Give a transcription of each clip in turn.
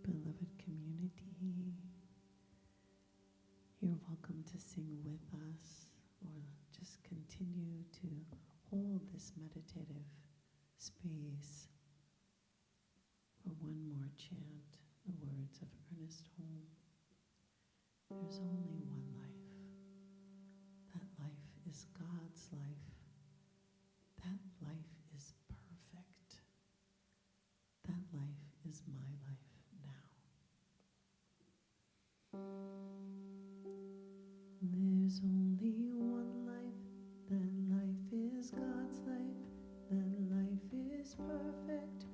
Beloved community, you're welcome to sing with us or just continue to hold this meditative space for one more chant, the words of Ernest Holmes. There's only one life. That life is God's life. That life is perfect. That life is my life now. There's only one life. That life is God's life. That life is perfect.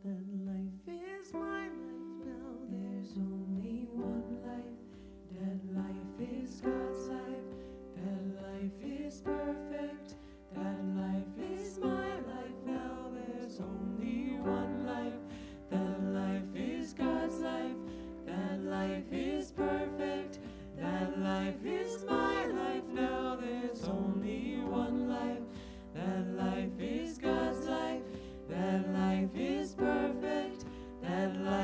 That life is my life now. There's only one life. That life is God's life. That life is perfect. That life is my life now. There's only one life. That life is God's life. That life is perfect. That life is my life now. There's only one life. That life is God's life. That life is perfect. That life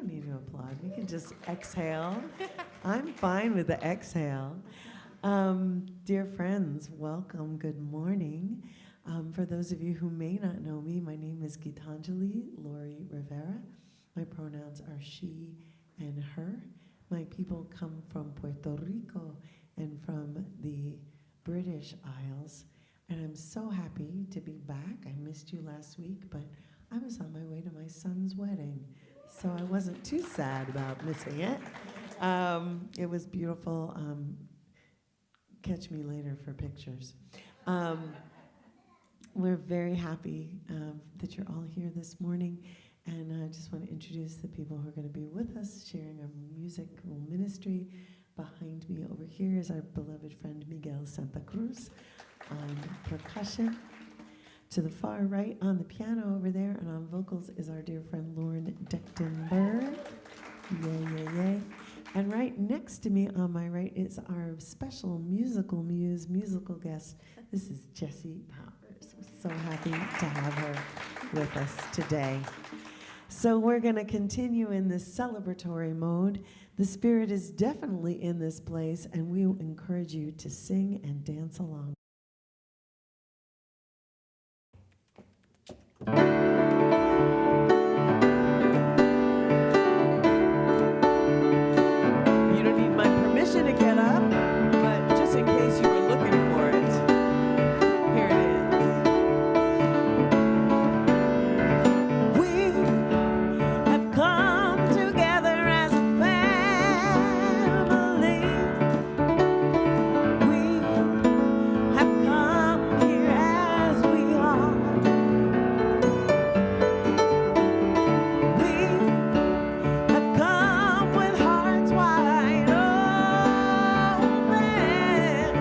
don't need to applaud. We can just exhale. I'm fine with the exhale. Dear friends, welcome. Good morning. For those of you who may not know me, my name is Gitanjali Lori Rivera. My pronouns are she and her. My people come from Puerto Rico and from the British Isles. And I'm so happy to be back. I missed you last week, but I was on my way to my son's wedding, so I wasn't too sad about missing it. It was beautiful. Catch me later for pictures. We're very happy that you're all here this morning, and I just want to introduce the people who are going to be with us, sharing our musical ministry. Behind me over here is our beloved friend Miguel Santa Cruz on percussion. To the far right on the piano over there and on vocals is our dear friend Lauren Dechtenberg. Yay, yay, yay. And right next to me on my right is our special musical muse, musical guest. This is Jessie Powers. I'm so happy to have her with us today. So we're going to continue in this celebratory mode. The Spirit is definitely in this place, and we encourage you to sing and dance along. You don't need my permission to get up, but just in case you were looking for it, here it is. We have come together as a family. We have come here as we are. We have come with hearts wide open.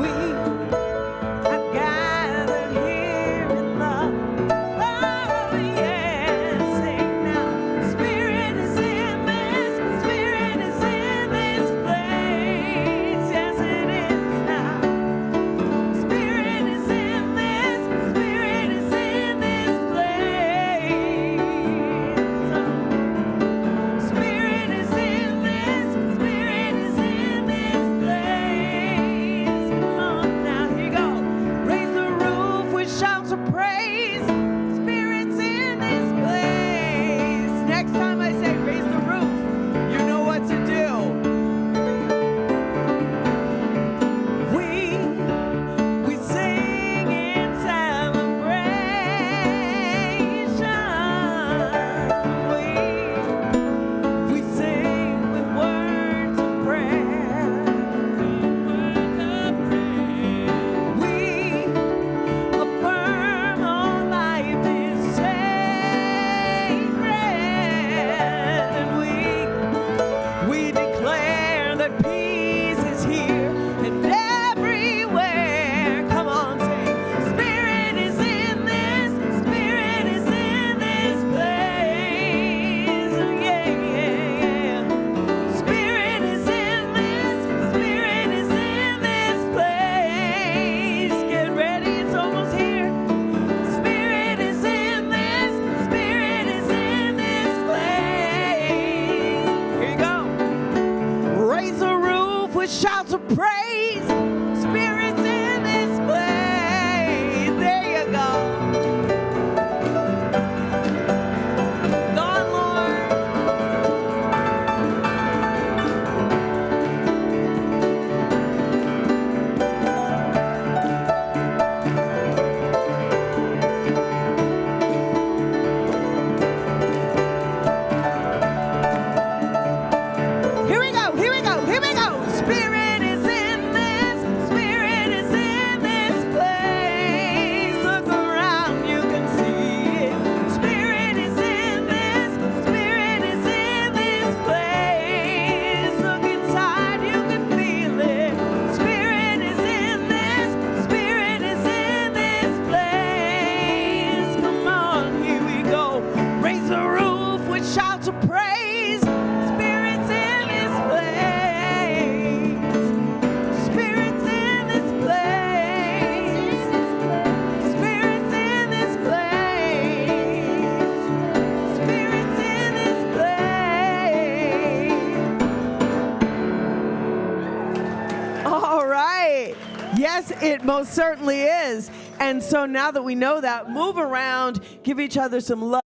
We have gathered here in love. Oh, yes, sing now. Spirit is in this. Spirit is in this place. Yes, it is now. Spirit is in this. Spirit is in this place. Spirit is in this. Spirit is in this place. Come on now, here you go. Raise the roof with shouts of praise. Spirit's in this place. Next time I say raise the roof, you know what to do. We sing in celebration. We sing with words of prayer. We affirm all life is sacred. And we declare that peace is here and everywhere. Come on, sing. Spirit is in this. Spirit is in this place. Yeah, yeah, yeah. Spirit is in this. Spirit is in this place. Get ready, it's almost here. Spirit is in this. Spirit is in this place. Here you go. Raise the roof with shouts of praise. Spirit's in this place. There you go. Go on, Lord. Here we go, here we go, here we go. Spirit is in this. Spirit is in this place. Look around, you can see it. Spirit is in this. Spirit is in this place. Look inside, you can feel it. Spirit is in this. Spirit is in this place. Come on, here we go. Raise the roof with shouts of praise. Spirit's in this place. Spirit's in this place. Spirit's in this place. Spirit's in this place. Yes, it most certainly is. And so now that we know that, move around, give each other some love.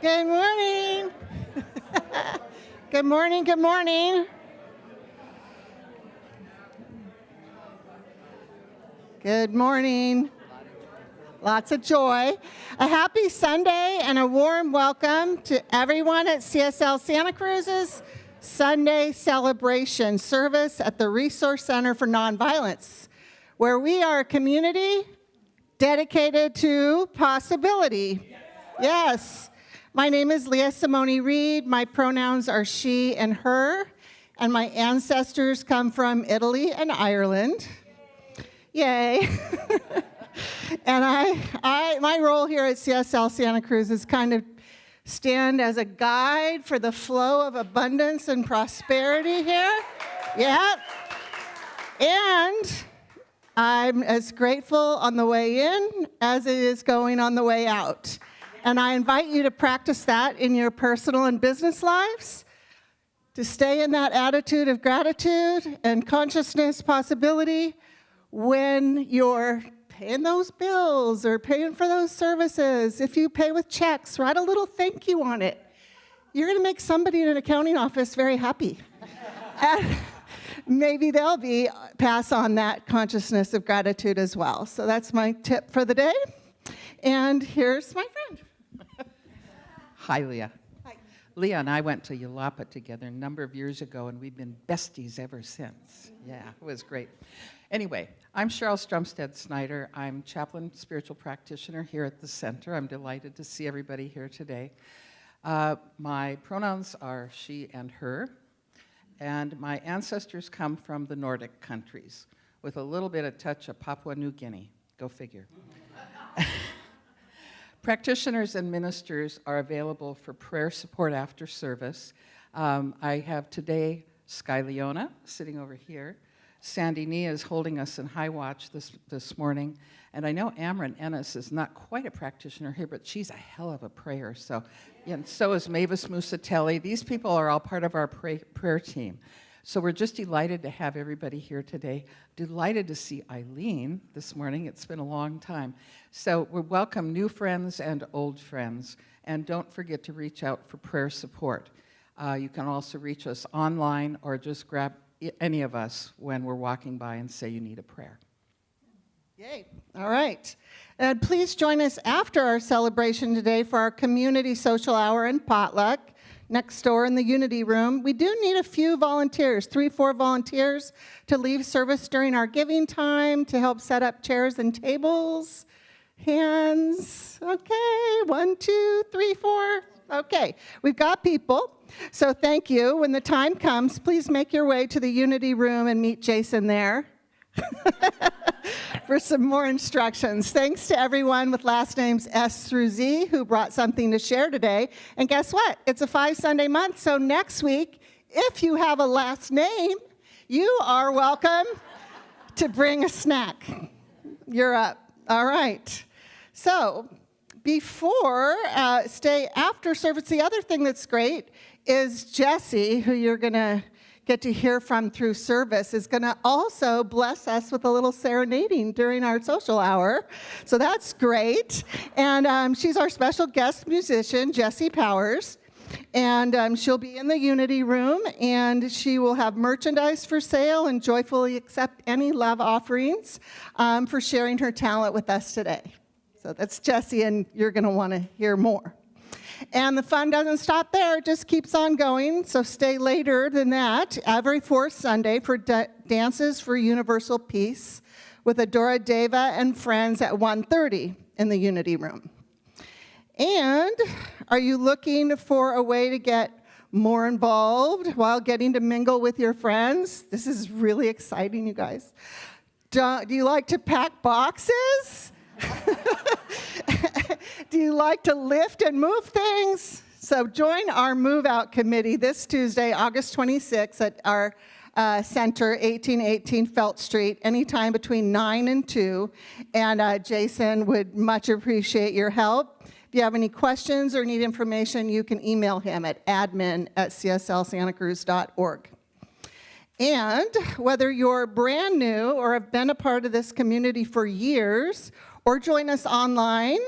Good morning. Good morning, good morning. Good morning. Lots of joy. A happy Sunday and a warm welcome to everyone at CSL Santa Cruz's Sunday celebration service at the Resource Center for Nonviolence, where we are a community dedicated to possibility. Yes. My name is Leah Simone Reed. My pronouns are she and her, and my ancestors come from Italy and Ireland. Yay. And my role here at CSL Santa Cruz is kind of stand as a guide for the flow of abundance and prosperity here. Yeah. And I'm as grateful on the way in as it is going on the way out. And I invite you to practice that in your personal and business lives, to stay in that attitude of gratitude and consciousness possibility when you're paying those bills or paying for those services. If you pay with checks, write a little thank you on it. You're going to make somebody in an accounting office very happy. And maybe they'll pass on that consciousness of gratitude as well. So that's my tip for the day. And here's my friend. Hi, Leah. Hi. Leah and I went to Yulapa together a number of years ago, and we've been besties ever since. Yeah, it was great. Anyway, I'm Cheryl Strumstead-Snyder. I'm chaplain spiritual practitioner here at the center. I'm delighted to see everybody here today. My pronouns are she and her, and my ancestors come from the Nordic countries with a little bit of touch of Papua New Guinea. Go figure. Practitioners and ministers are available for prayer support after service. I have today Sky Leona sitting over here. Sandy Nia is holding us in high watch this morning. And I know Amran Ennis is not quite a practitioner here, but she's a hell of a prayer. So, and so is Mavis Musatelli. These people are all part of our prayer team. So we're just delighted to have everybody here today. Delighted to see Eileen this morning. It's been a long time. So we welcome new friends and old friends. And don't forget to reach out for prayer support. You can also reach us online or just grab any of us when we're walking by and say you need a prayer. Yay. All right. And please join us after our celebration today for our community social hour and potluck next door in the Unity Room. We do need a few volunteers, 3-4 volunteers to leave service during our giving time to help set up chairs and tables. Hands. Okay. 1, 2, 3, 4. Okay. We've got people. So thank you. When the time comes, please make your way to the Unity Room and meet Jason there for some more instructions. Thanks to everyone with last names S through Z who brought something to share today. And guess what? It's a 5-Sunday month, so next week, if you have a last name, you are welcome to bring a snack. You're up. All right. So before, stay after service. The other thing that's great is Jesse, who you're going to get to hear from through service, is going to also bless us with a little serenading during our social hour. So that's great. And she's our special guest musician, Jessie Powers. And she'll be in the Unity Room, and she will have merchandise for sale and joyfully accept any love offerings for sharing her talent with us today. So that's Jessie, and you're going to want to hear more. And the fun doesn't stop there. It just keeps on going, so stay later than that every fourth Sunday for Dances for Universal Peace with Adora Deva and friends at 1:30 in the Unity Room. And are you looking for a way to get more involved while getting to mingle with your friends? This is really exciting, you guys. Do you like to pack boxes? Do you like to lift and move things? So join our Move Out Committee this Tuesday, August 26th at our center, 1818 Felt Street, anytime between 9 and 2. And Jason would much appreciate your help. If you have any questions or need information, you can email him at admin@cslsantacruz.org. And whether you're brand new or have been a part of this community for years, or join us online,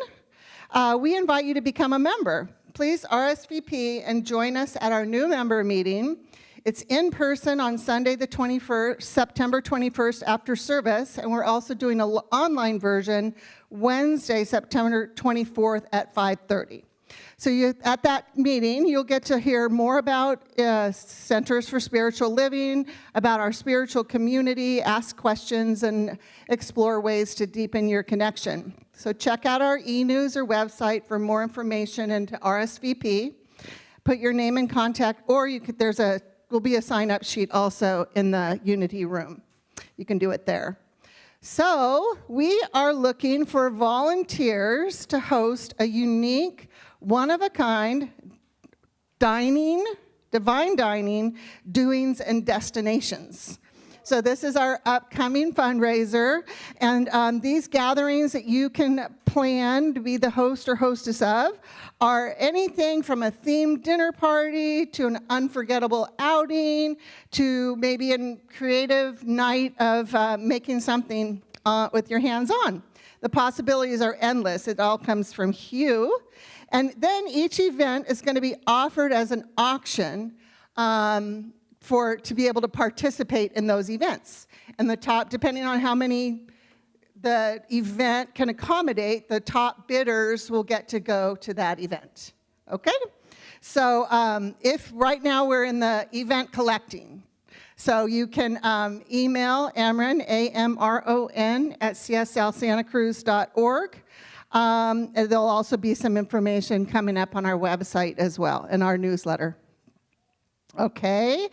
we invite you to become a member. Please RSVP and join us at our new member meeting. It's in person on Sunday the 21st, September 21st after service, and we're also doing an online version Wednesday, September 24th at 5:30. So at that meeting, you'll get to hear more about Centers for Spiritual Living, about our spiritual community, ask questions, and explore ways to deepen your connection. So check out our e-news or website for more information and to RSVP. Put your name in contact, or will be a sign-up sheet also in the Unity Room. You can do it there. So we are looking for volunteers to host a unique, one-of-a-kind divine dining, doings, and destinations. So this is our upcoming fundraiser, and these gatherings that you can plan to be the host or hostess of are anything from a themed dinner party to an unforgettable outing to maybe a creative night of making something with your hands on. The possibilities are endless. It all comes from Hugh. And then each event is going to be offered as an auction to be able to participate in those events. And depending on how many the event can accommodate, the top bidders will get to go to that event. Okay? So if right now we're in the event collecting, so you can email Amron, AMRON, at cslsantacruz.org. And there'll also be some information coming up on our website as well, in our newsletter. Okay.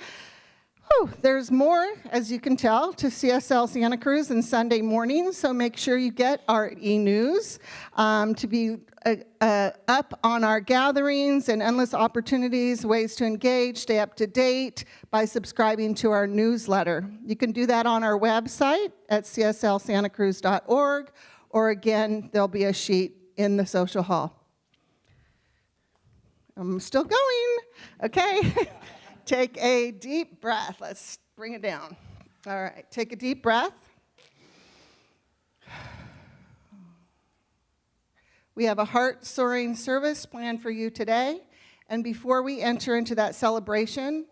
Whew, there's more, as you can tell, to CSL Santa Cruz and Sunday mornings, so make sure you get our e-news to be up on our gatherings and endless opportunities, ways to engage, stay up to date by subscribing to our newsletter. You can do that on our website at cslsantacruz.org, or again, there'll be a sheet in the social hall. I'm still going, okay? Take a deep breath. Let's bring it down. All right, take a deep breath. We have a heart-soaring service planned for you today, and before we enter into that celebration,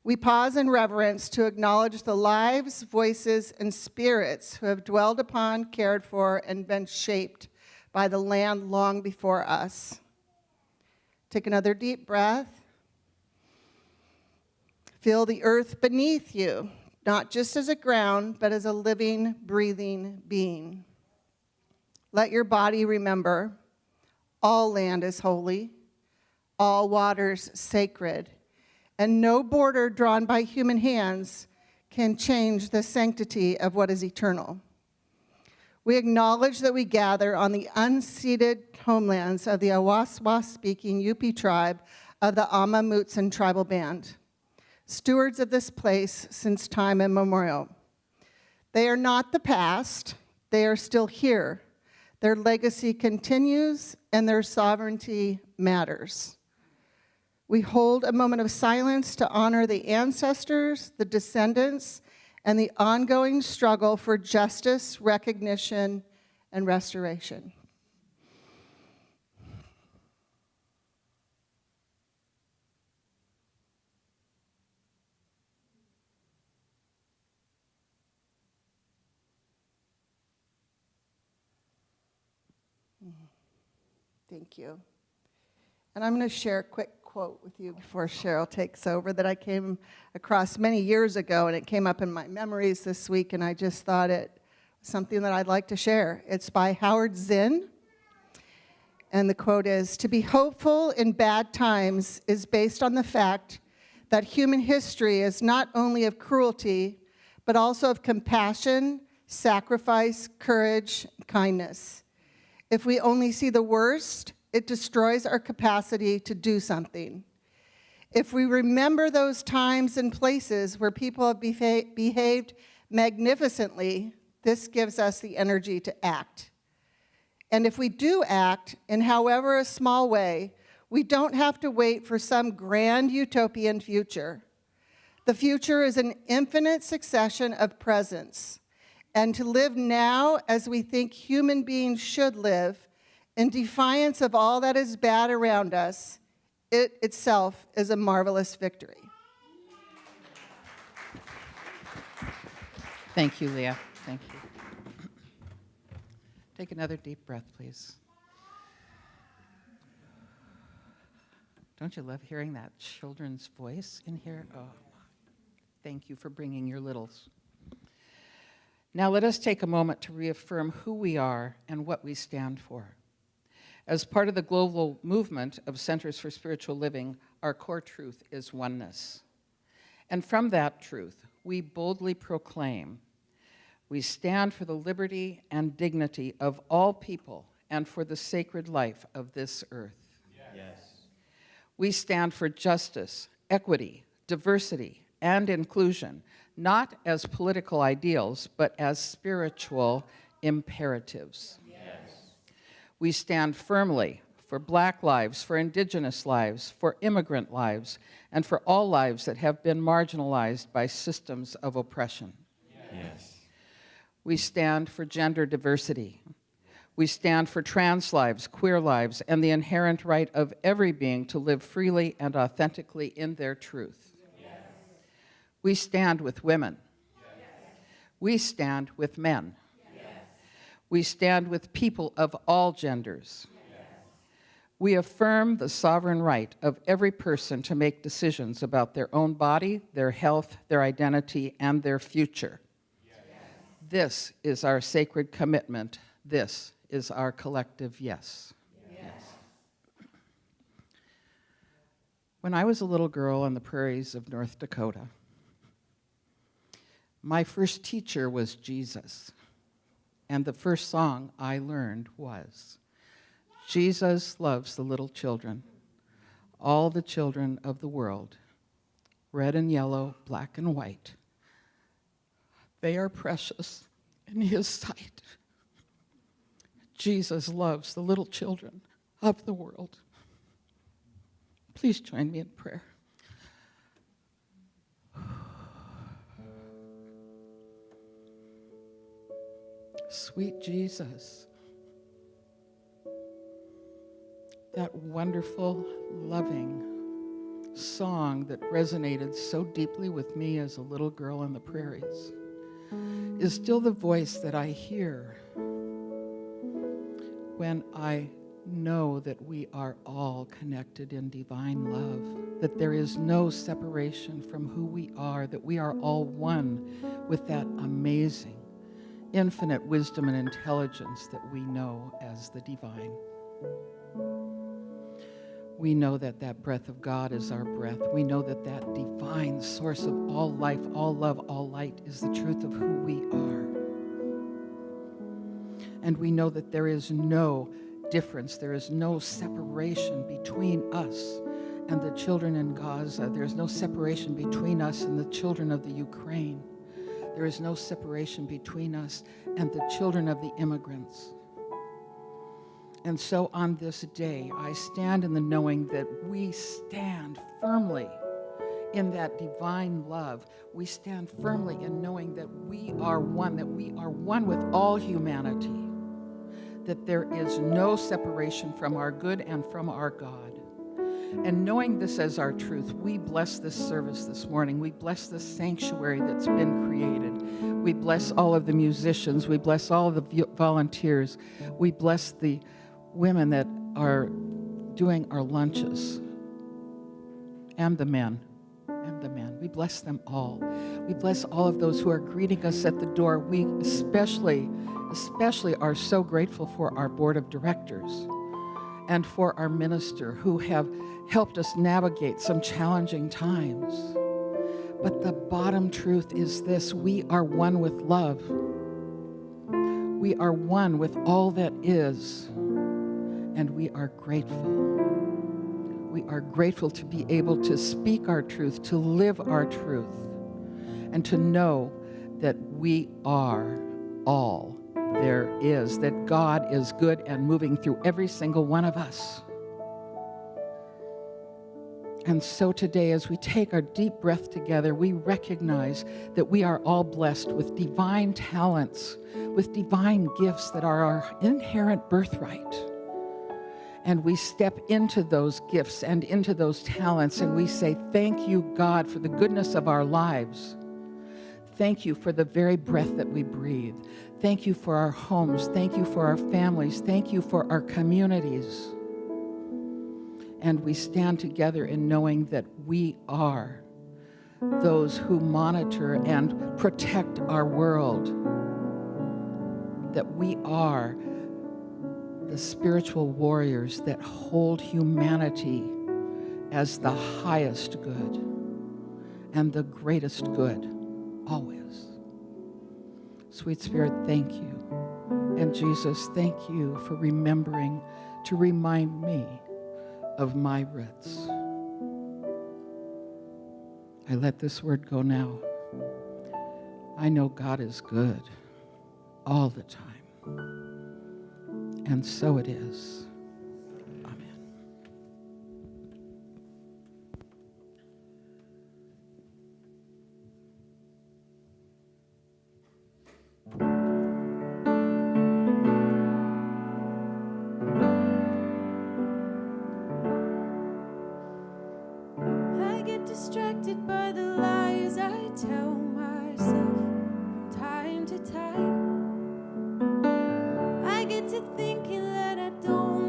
we pause in reverence to acknowledge the lives, voices, and spirits who have dwelled upon, cared for, and been shaped by the land long before us. Take another deep breath. Feel the earth beneath you, not just as a ground, but as a living, breathing being. Let your body remember, all land is holy, all waters sacred, and no border drawn by human hands can change the sanctity of what is eternal. We acknowledge that we gather on the unceded homelands of the Awaswas-speaking Yupi tribe of the Ama Mutsun tribal band, stewards of this place since time immemorial. They are not the past, they are still here. Their legacy continues, and their sovereignty matters. We hold a moment of silence to honor the ancestors, the descendants, and the ongoing struggle for justice, recognition, and restoration. Thank you. And I'm going to share a quick quote with you before Cheryl takes over that I came across many years ago, and it came up in my memories this week, and I just thought it was something that I'd like to share. It's by Howard Zinn, and the quote is, "To be hopeful in bad times is based on the fact that human history is not only of cruelty, but also of compassion, sacrifice, courage, kindness. If we only see the worst, it destroys our capacity to do something. If we remember those times and places where people have behaved magnificently, this gives us the energy to act. And if we do act, in however a small way, we don't have to wait for some grand utopian future. The future is an infinite succession of presents. And to live now as we think human beings should live, in defiance of all that is bad around us, it itself is a marvelous victory." Thank you, Leah. Thank you. Take another deep breath, please. Don't you love hearing that children's voice in here? Oh, thank you for bringing your littles. Now let us take a moment to reaffirm who we are and what we stand for. As part of the global movement of Centers for Spiritual Living, our core truth is oneness. And from that truth, we boldly proclaim, we stand for the liberty and dignity of all people and for the sacred life of this earth. Yes. We stand for justice, equity, diversity, and inclusion, not as political ideals, but as spiritual imperatives. Yes. We stand firmly for Black lives, for Indigenous lives, for immigrant lives, and for all lives that have been marginalized by systems of oppression. Yes. We stand for gender diversity. We stand for trans lives, queer lives, and the inherent right of every being to live freely and authentically in their truth. We stand with women. Yes. We stand with men. Yes. We stand with people of all genders. Yes. We affirm the sovereign right of every person to make decisions about their own body, their health, their identity, and their future. Yes. This is our sacred commitment. This is our collective yes. Yes. When I was a little girl on the prairies of North Dakota, my first teacher was Jesus, and the first song I learned was, "Jesus loves the little children, all the children of the world, red and yellow, black and white. They are precious in His sight. Jesus loves the little children of the world." Please join me in prayer. Sweet Jesus, that wonderful, loving song that resonated so deeply with me as a little girl on the prairies is still the voice that I hear when I know that we are all connected in divine love, that there is no separation from who we are, that we are all one with that amazing, infinite wisdom and intelligence that we know as the divine. We know that that breath of God is our breath. We know that that divine source of all life, all love, all light is the truth of who we are. And we know that there is no difference, there is no separation between us and the children in Gaza. There is no separation between us and the children of the Ukraine. There is no separation between us and the children of the immigrants. And so on this day, I stand in the knowing that we stand firmly in that divine love. We stand firmly in knowing that we are one with all humanity, that there is no separation from our good and from our God. And knowing this as our truth, we bless this service this morning. We bless this sanctuary that's been created. We bless all of the musicians. We bless all of the volunteers. We bless the women that are doing our lunches, and the men. We bless them all. We bless all of those who are greeting us at the door. We especially are so grateful for our board of directors and for our minister who have helped us navigate some challenging times. But the bottom truth is this: we are one with love. We are one with all that is, and we are grateful. We are grateful to be able to speak our truth, to live our truth, and to know that we are all there is, that God is good and moving through every single one of us. And so today, as we take our deep breath together, we recognize that we are all blessed with divine talents, with divine gifts that are our inherent birthright. And we step into those gifts and into those talents, and we say, thank you, God, for the goodness of our lives. Thank you for the very breath that we breathe. Thank you for our homes. Thank you for our families. Thank you for our communities. And we stand together in knowing that we are those who monitor and protect our world, that we are the spiritual warriors that hold humanity as the highest good and the greatest good, always. Sweet Spirit, thank you. And Jesus, thank you for remembering to remind me of my roots. I let this word go now. I know God is good all the time. And so it is. Amen. I get distracted by the lies I tell myself from time to time. I get to thinking that I don't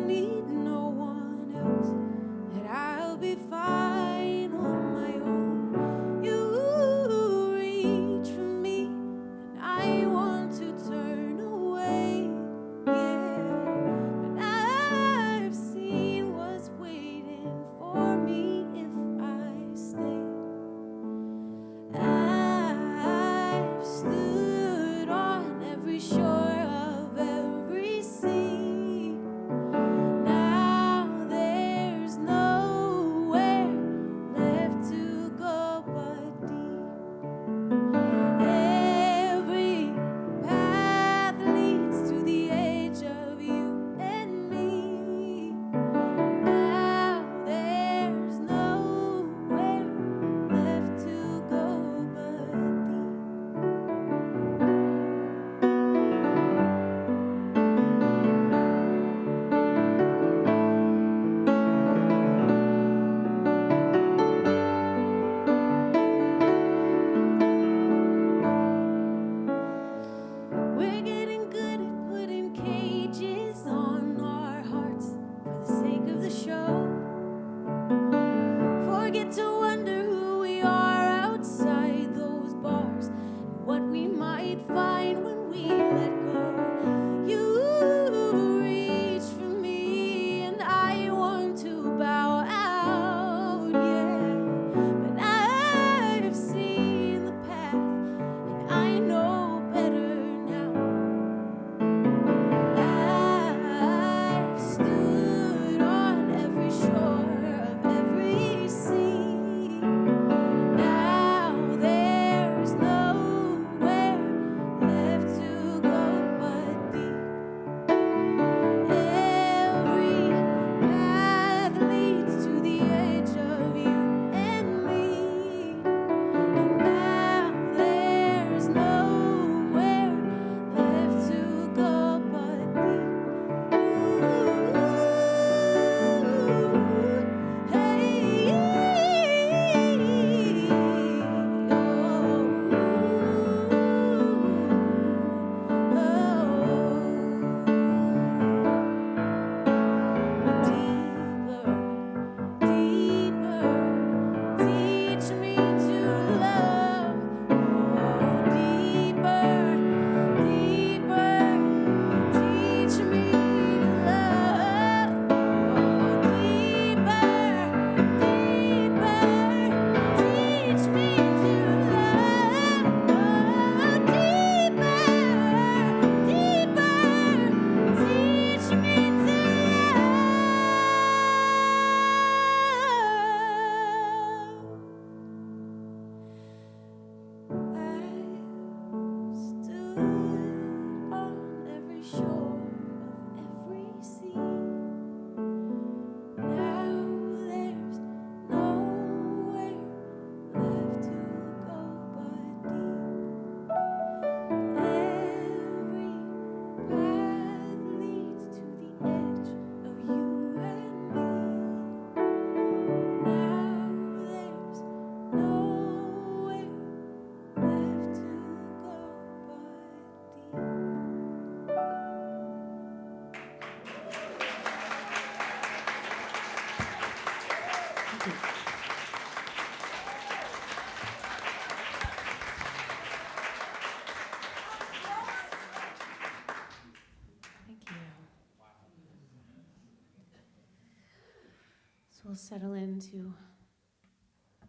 So we'll settle into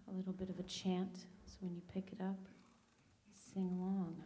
a little bit of a chant. So when you pick it up, sing along.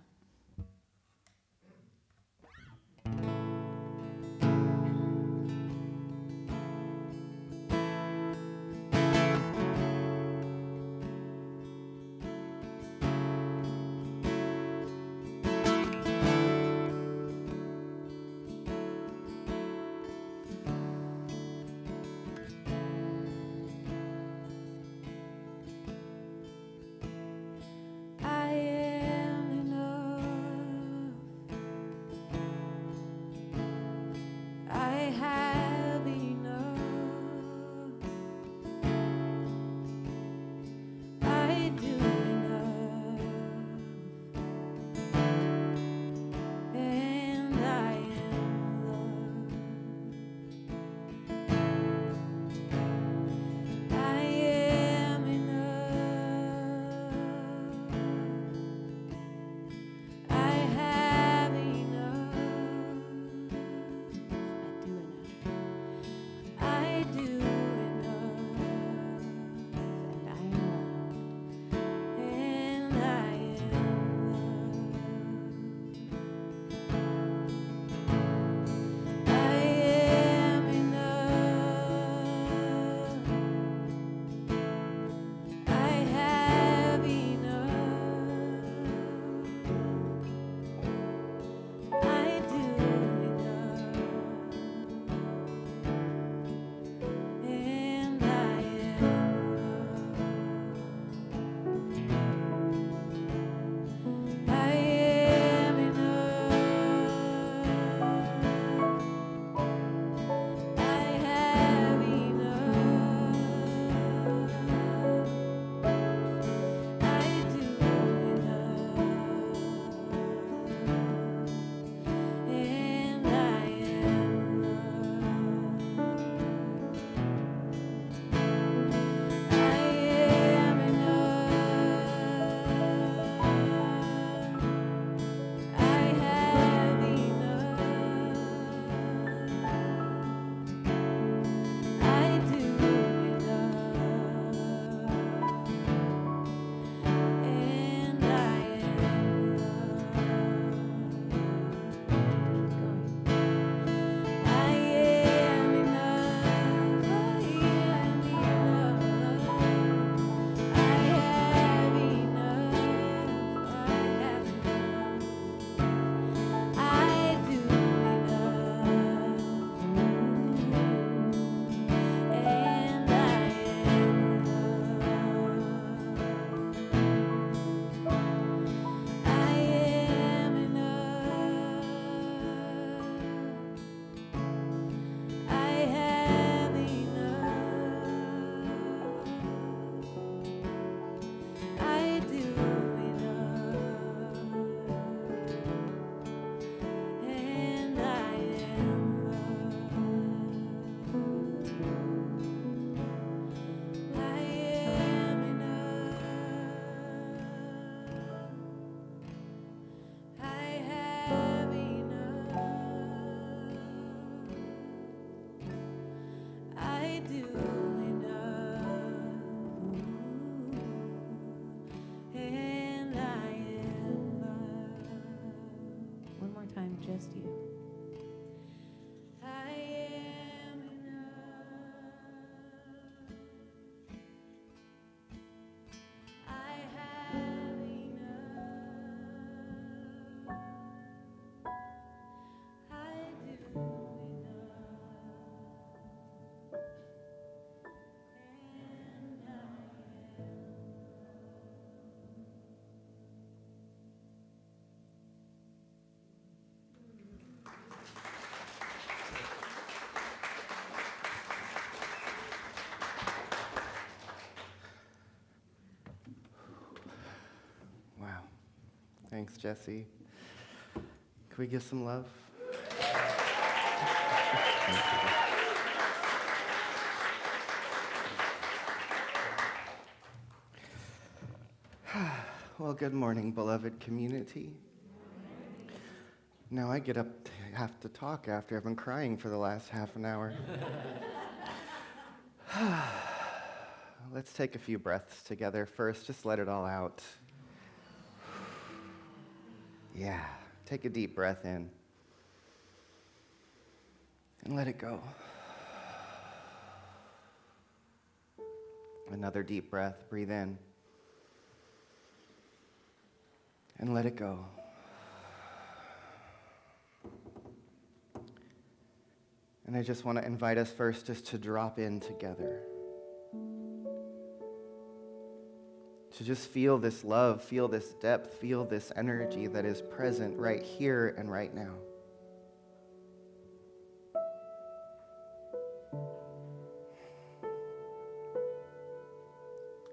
Just you. I am enough. I have enough. I do enough. And I am. Wow. Thanks, Jesse. Can we give some love? Well, good morning, beloved community. Now I get up to have to talk after I've been crying for the last half an hour. Let's take a few breaths together first. Just let it all out. Yeah, take a deep breath in and let it go. Another deep breath. Breathe in and let it go. And I just want to invite us first just to drop in together. To just feel this love, feel this depth, feel this energy that is present right here and right now.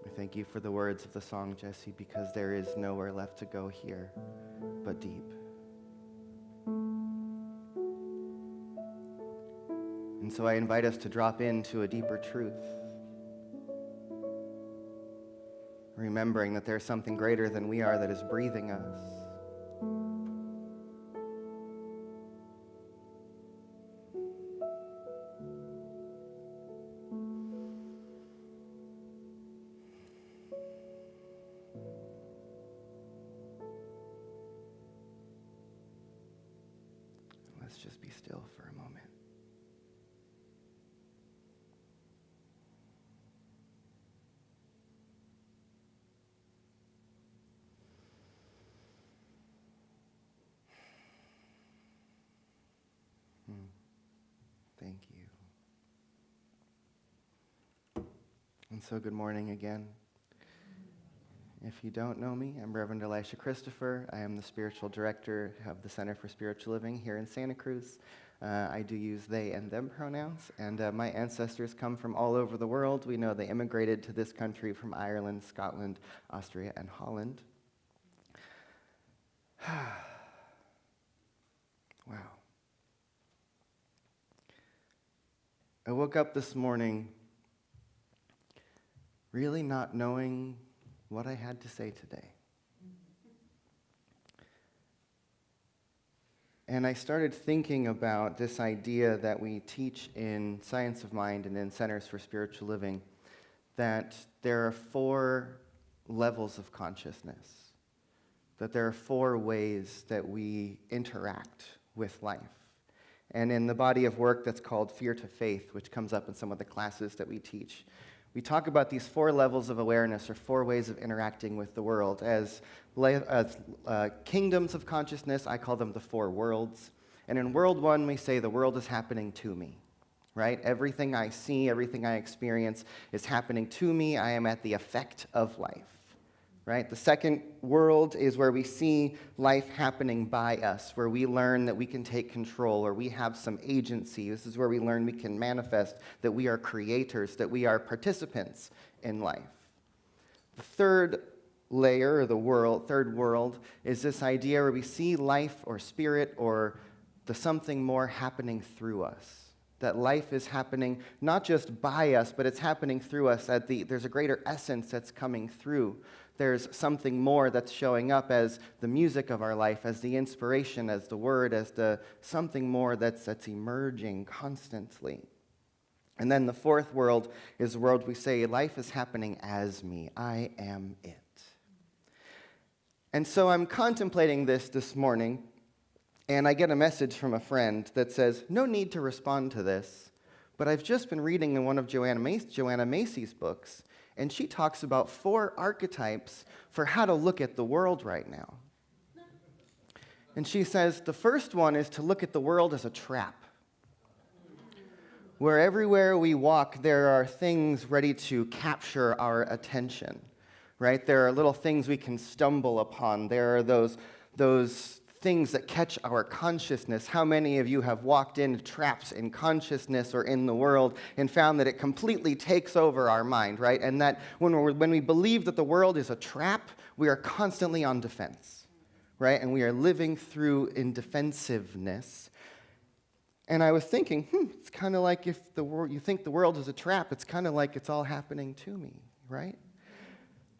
I thank you for the words of the song, Jesse, because there is nowhere left to go here but deep. And so I invite us to drop into a deeper truth, remembering that there's something greater than we are that is breathing us. Let's just be still for a moment. Thank you. And so good morning again. If you don't know me, I'm Reverend Elisha Christopher. I am the spiritual director of the Center for Spiritual Living here in Santa Cruz. I do use they and them pronouns, and my ancestors come from all over the world. We know they immigrated to this country from Ireland, Scotland, Austria, and Holland. Wow. I woke up this morning really not knowing what I had to say today. And I started thinking about this idea that we teach in Science of Mind and in Centers for Spiritual Living, that there are 4 levels of consciousness, that there are 4 ways that we interact with life. And in the body of work that's called Fear to Faith, which comes up in some of the classes that we teach, we talk about these 4 levels of awareness, or 4 ways of interacting with the world. As kingdoms of consciousness, I call them the 4 worlds. And in world 1, we say the world is happening to me, right? Everything I see, everything I experience is happening to me. I am at the effect of life. Right? The second world is where we see life happening by us, where we learn that we can take control, or we have some agency. This is where we learn we can manifest, that we are creators, that we are participants in life. The third layer, or third world, is this idea where we see life or spirit or the something more happening through us. That life is happening not just by us, but it's happening through us. There's a greater essence that's coming through. There's something more that's showing up as the music of our life, as the inspiration, as the word, as the something more that's emerging constantly. And then the fourth world is the world we say, life is happening as me. I am it. And so I'm contemplating this morning, and I get a message from a friend that says, no need to respond to this, but I've just been reading in one of Joanna Macy's books, and she talks about 4 archetypes for how to look at the world right now. And she says the first one is to look at the world as a trap, where everywhere we walk, there are things ready to capture our attention, right? There are little things we can stumble upon. There are those things that catch our consciousness. How many of you have walked into traps in consciousness or in the world and found that it completely takes over our mind, right? And that when we believe that the world is a trap, we are constantly on defense, right? And we are living through in defensiveness. And I was thinking, it's kind of like if you think the world is a trap, it's kind of like it's all happening to me, right?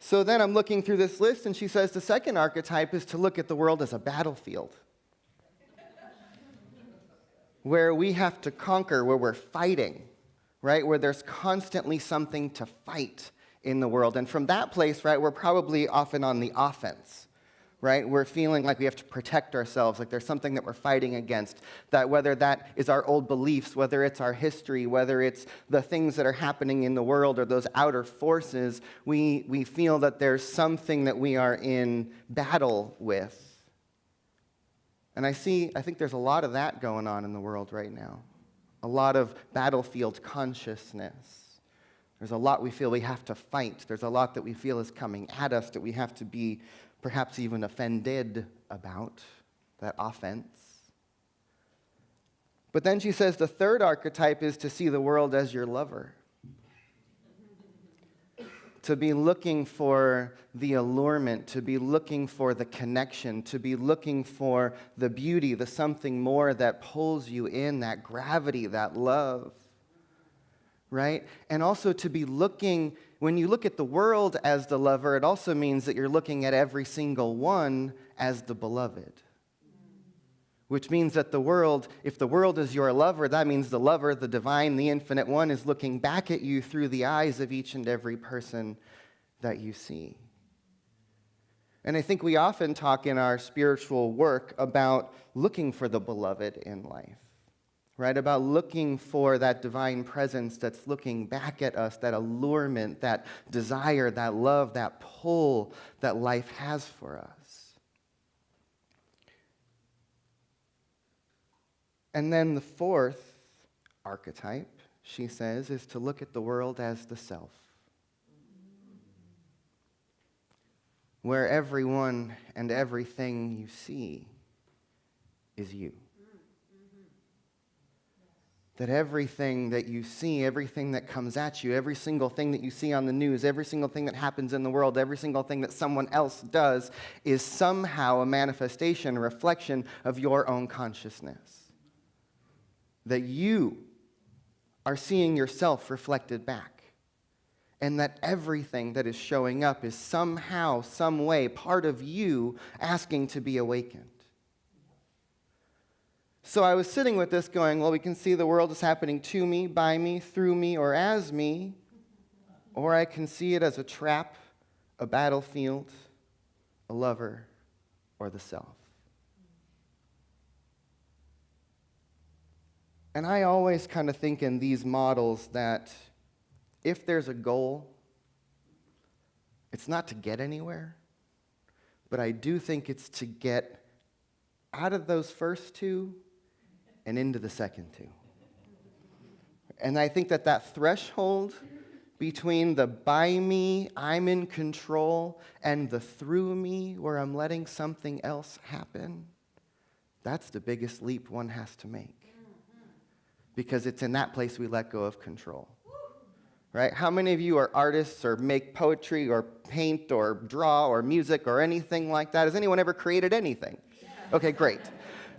So then I'm looking through this list, and she says the second archetype is to look at the world as a battlefield, where we have to conquer, where we're fighting, right? Where there's constantly something to fight in the world. And from that place, right, we're probably often on the offense, right? We're feeling like we have to protect ourselves, like there's something that we're fighting against, that whether that is our old beliefs, whether it's our history, whether it's the things that are happening in the world or those outer forces, we feel that there's something that we are in battle with. And I think there's a lot of that going on in the world right now. A lot of battlefield consciousness. There's a lot we feel we have to fight. There's a lot that we feel is coming at us that we have to be perhaps even offended about, that offense. But then she says the third archetype is to see the world as your lover. To be looking for the allurement, to be looking for the connection, to be looking for the beauty, the something more that pulls you in, that gravity, that love, right? And also to be looking, when you look at the world as the lover, it also means that you're looking at every single one as the beloved. Which means that the world, if the world is your lover, that means the lover, the divine, the infinite one, is looking back at you through the eyes of each and every person that you see. And I think we often talk in our spiritual work about looking for the beloved in life, right? About looking for that divine presence that's looking back at us, that allurement, that desire, that love, that pull that life has for us. And then the fourth archetype, she says, is to look at the world as the self, where everyone and everything you see is you. That everything that you see, everything that comes at you, every single thing that you see on the news, every single thing that happens in the world, every single thing that someone else does is somehow a manifestation, a reflection of your own consciousness. That you are seeing yourself reflected back. And that everything that is showing up is somehow, some way, part of you asking to be awakened. So I was sitting with this going, well, we can see the world is happening to me, by me, through me, or as me. Or I can see it as a trap, a battlefield, a lover, or the self. And I always kind of think in these models that if there's a goal, it's not to get anywhere, but I do think it's to get out of those first two and into the second two. And I think that threshold between the by me, I'm in control, and the through me, where I'm letting something else happen, that's the biggest leap one has to make. Because it's in that place we let go of control, right? How many of you are artists or make poetry or paint or draw or music or anything like that? Has anyone ever created anything? Okay, great.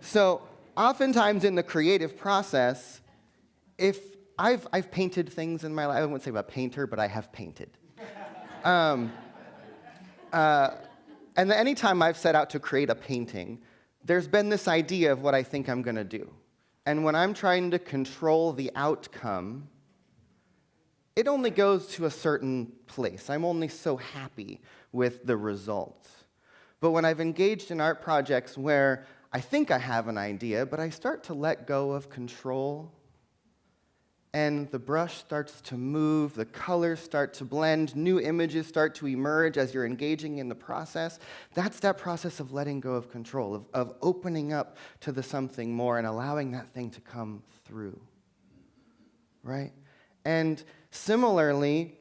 So oftentimes in the creative process, if I've painted things in my life, I wouldn't say I'm a painter, but I have painted. And anytime I've set out to create a painting, there's been this idea of what I think I'm going to do. And when I'm trying to control the outcome, it only goes to a certain place. I'm only so happy with the result. But when I've engaged in art projects where I think I have an idea, but I start to let go of control, and the brush starts to move, the colors start to blend, new images start to emerge as you're engaging in the process. That's that process of letting go of control, of opening up to the something more and allowing that thing to come through, right? And similarly,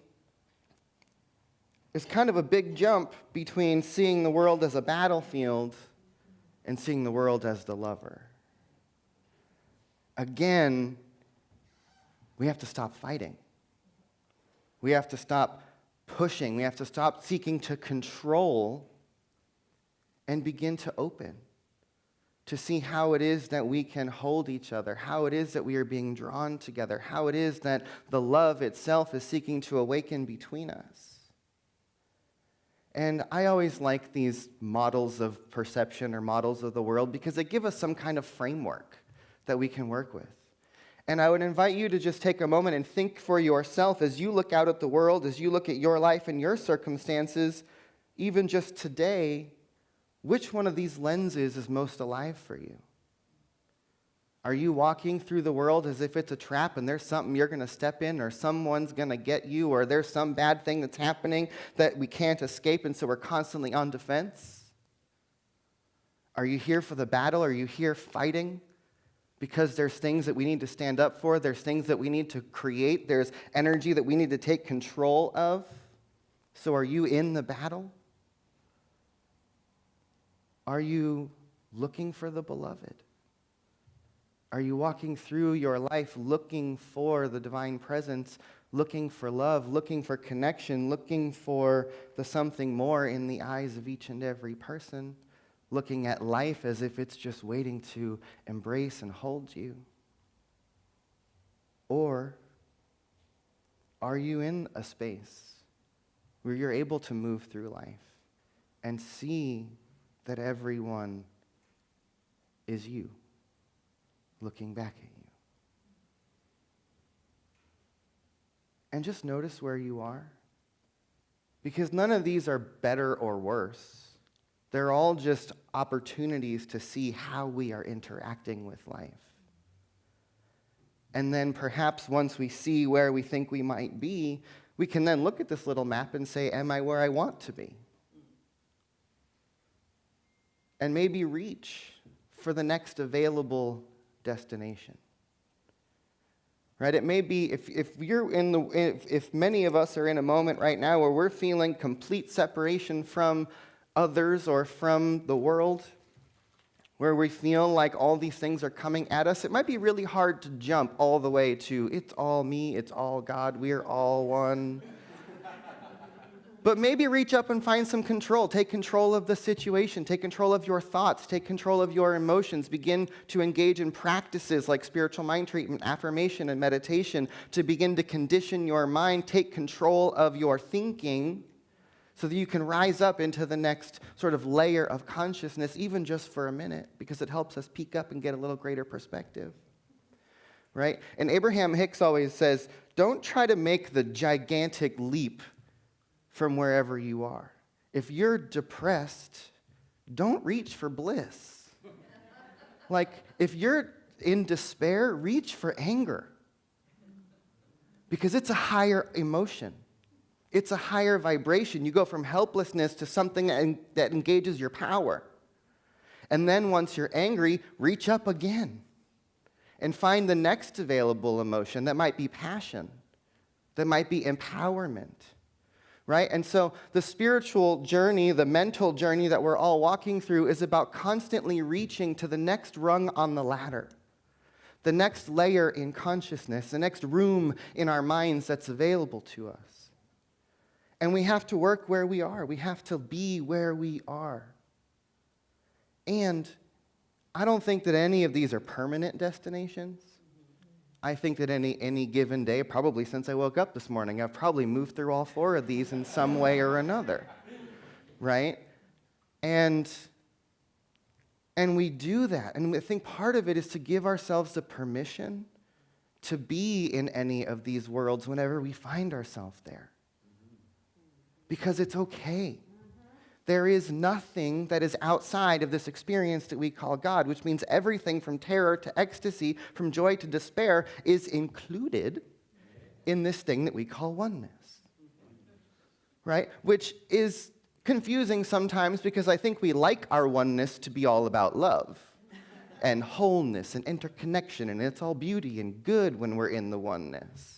there's kind of a big jump between seeing the world as a battlefield and seeing the world as the lover. Again, we have to stop fighting. We have to stop pushing. We have to stop seeking to control and begin to open, to see how it is that we can hold each other, how it is that we are being drawn together, how it is that the love itself is seeking to awaken between us. And I always like these models of perception or models of the world because they give us some kind of framework that we can work with. And I would invite you to just take a moment and think for yourself as you look out at the world, as you look at your life and your circumstances, even just today, which one of these lenses is most alive for you? Are you walking through the world as if it's a trap and there's something you're going to step in, or someone's going to get you, or there's some bad thing that's happening that we can't escape, and so we're constantly on defense? Are you here for the battle? Are you here fighting because there's things that we need to stand up for? There's things that we need to create. There's energy that we need to take control of. So are you in the battle? Are you looking for the beloved? Are you walking through your life looking for the divine presence, looking for love, looking for connection, looking for the something more in the eyes of each and every person, looking at life as if it's just waiting to embrace and hold you? Or are you in a space where you're able to move through life and see that everyone is you, looking back at you? And just notice where you are. Because none of these are better or worse. They're all just opportunities to see how we are interacting with life. And then perhaps once we see where we think we might be, we can then look at this little map and say, am I where I want to be? And maybe reach for the next available destination. Right? It may be, if many of us are in a moment right now where we're feeling complete separation from others or from the world, where we feel like all these things are coming at us, it might be really hard to jump all the way to, it's all me, it's all God, we're all one. But maybe reach up and find some control. Take control of the situation. Take control of your thoughts. Take control of your emotions. Begin to engage in practices like spiritual mind treatment, affirmation, and meditation to begin to condition your mind. Take control of your thinking so that you can rise up into the next sort of layer of consciousness, even just for a minute, because it helps us peek up and get a little greater perspective. Right? And Abraham Hicks always says, don't try to make the gigantic leap from wherever you are. If you're depressed, don't reach for bliss. Like, if you're in despair, reach for anger. Because it's a higher emotion. It's a higher vibration. You go from helplessness to something that engages your power. And then once you're angry, reach up again and find the next available emotion that might be passion, that might be empowerment. Right? And so the spiritual journey, the mental journey that we're all walking through is about constantly reaching to the next rung on the ladder, the next layer in consciousness, the next room in our minds that's available to us. And we have to work where we are. We have to be where we are. And I don't think that any of these are permanent destinations. I think that any given day, probably since I woke up this morning, I've probably moved through all 4 of these in some way or another, right? And we do that. And I think part of it is to give ourselves the permission to be in any of these worlds whenever we find ourselves there. Because it's okay. There is nothing that is outside of this experience that we call God, which means everything from terror to ecstasy, from joy to despair, is included in this thing that we call oneness. Right? Which is confusing sometimes because I think we like our oneness to be all about love and wholeness and interconnection, and it's all beauty and good when we're in the oneness.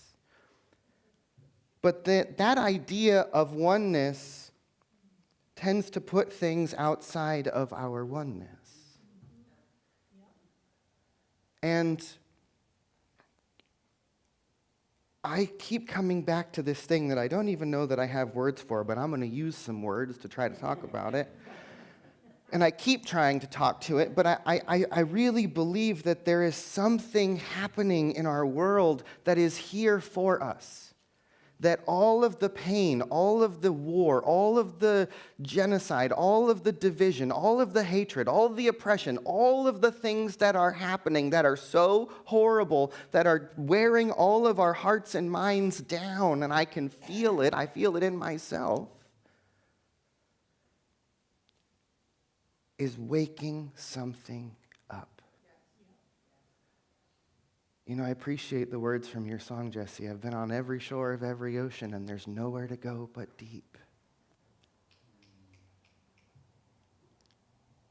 But that idea of oneness tends to put things outside of our oneness. And I keep coming back to this thing that I don't even know that I have words for, but I'm going to use some words to try to talk about it. And I keep trying to talk to it, but I really believe that there is something happening in our world that is here for us. that all of the pain, all of the war, all of the genocide, all of the division, all of the hatred, all of the oppression, all of the things that are happening that are so horrible, that are wearing all of our hearts and minds down, and I can feel it, I feel it in myself, is waking something up. You know, I appreciate the words from your song, Jesse. I've been on every shore of every ocean, and there's nowhere to go but deep.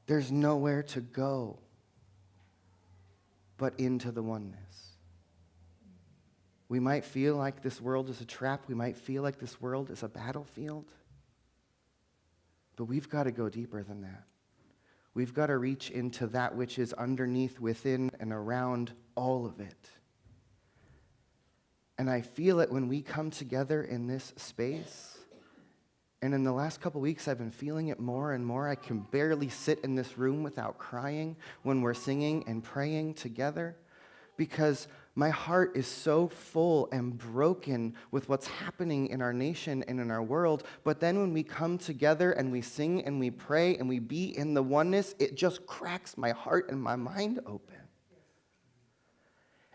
There's nowhere to go but into the oneness. We might feel like this world is a trap. We might feel like this world is a battlefield. But we've got to go deeper than that. We've got to reach into that which is underneath, within, and around all of it. And I feel it when we come together in this space. And in the last couple weeks, I've been feeling it more and more. I can barely sit in this room without crying when we're singing and praying together, because my heart is so full and broken with what's happening in our nation and in our world. But then when we come together and we sing and we pray and we be in the oneness, it just cracks my heart and my mind open.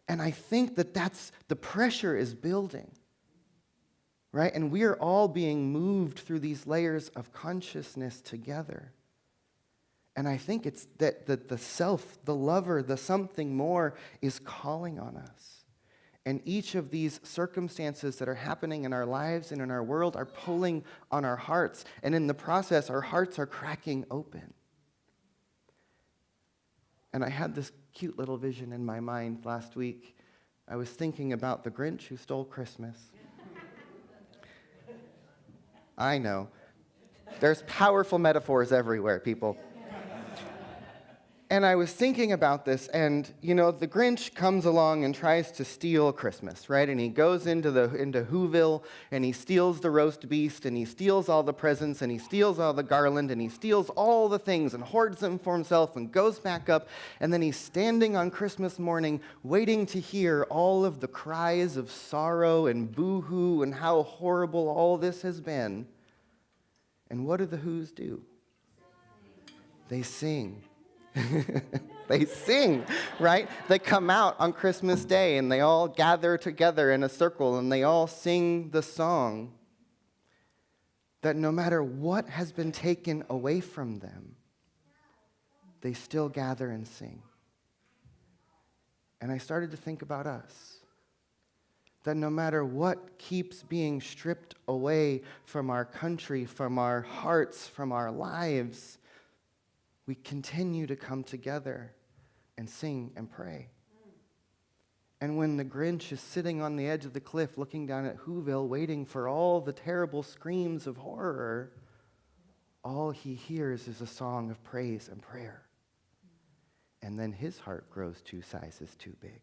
And I think that that's, the pressure is building, right? And we are all being moved through these layers of consciousness together. And I think it's that the self, the lover, the something more is calling on us. And each of these circumstances that are happening in our lives and in our world are pulling on our hearts. And in the process, our hearts are cracking open. And I had this cute little vision in my mind last week. I was thinking about the Grinch who stole Christmas. I know. There's powerful metaphors everywhere, people. And I was thinking about this, and, you know, the Grinch comes along and tries to steal Christmas, right? And he goes into Whoville, and he steals the roast beast, and he steals all the presents, and he steals all the garland, and he steals all the things, and hoards them for himself, and goes back up, and then he's standing on Christmas morning, waiting to hear all of the cries of sorrow and boo-hoo, and how horrible all this has been. And what do the Who's do? They sing. They sing, right? They come out on Christmas Day and they all gather together in a circle and they all sing the song that no matter what has been taken away from them, they still gather and sing. And I started to think about us, that no matter what keeps being stripped away from our country, from our hearts, from our lives, we continue to come together and sing and pray. And when the Grinch is sitting on the edge of the cliff looking down at Whoville, waiting for all the terrible screams of horror, all he hears is a song of praise and prayer. And then his heart grows 2 sizes too big,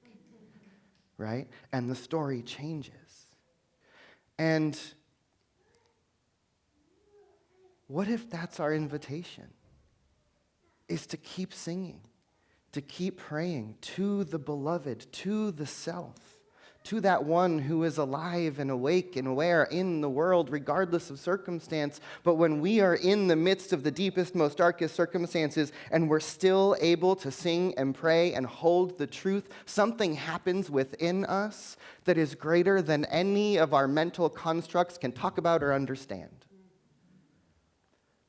right? And the story changes. And what if that's our invitation? Is to keep singing, to keep praying to the beloved, to the self, to that one who is alive and awake and aware in the world regardless of circumstance. But when we are in the midst of the deepest, most darkest circumstances and we're still able to sing and pray and hold the truth, something happens within us that is greater than any of our mental constructs can talk about or understand.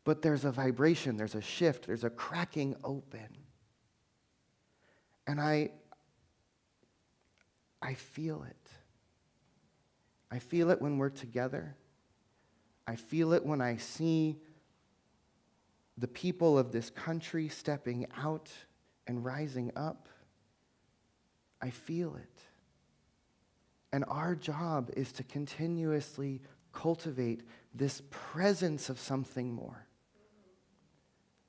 But there's a vibration, there's a shift, there's a cracking open. And I feel it. I feel it when we're together. I feel it when I see the people of this country stepping out and rising up. I feel it. And our job is to continuously cultivate this presence of something more.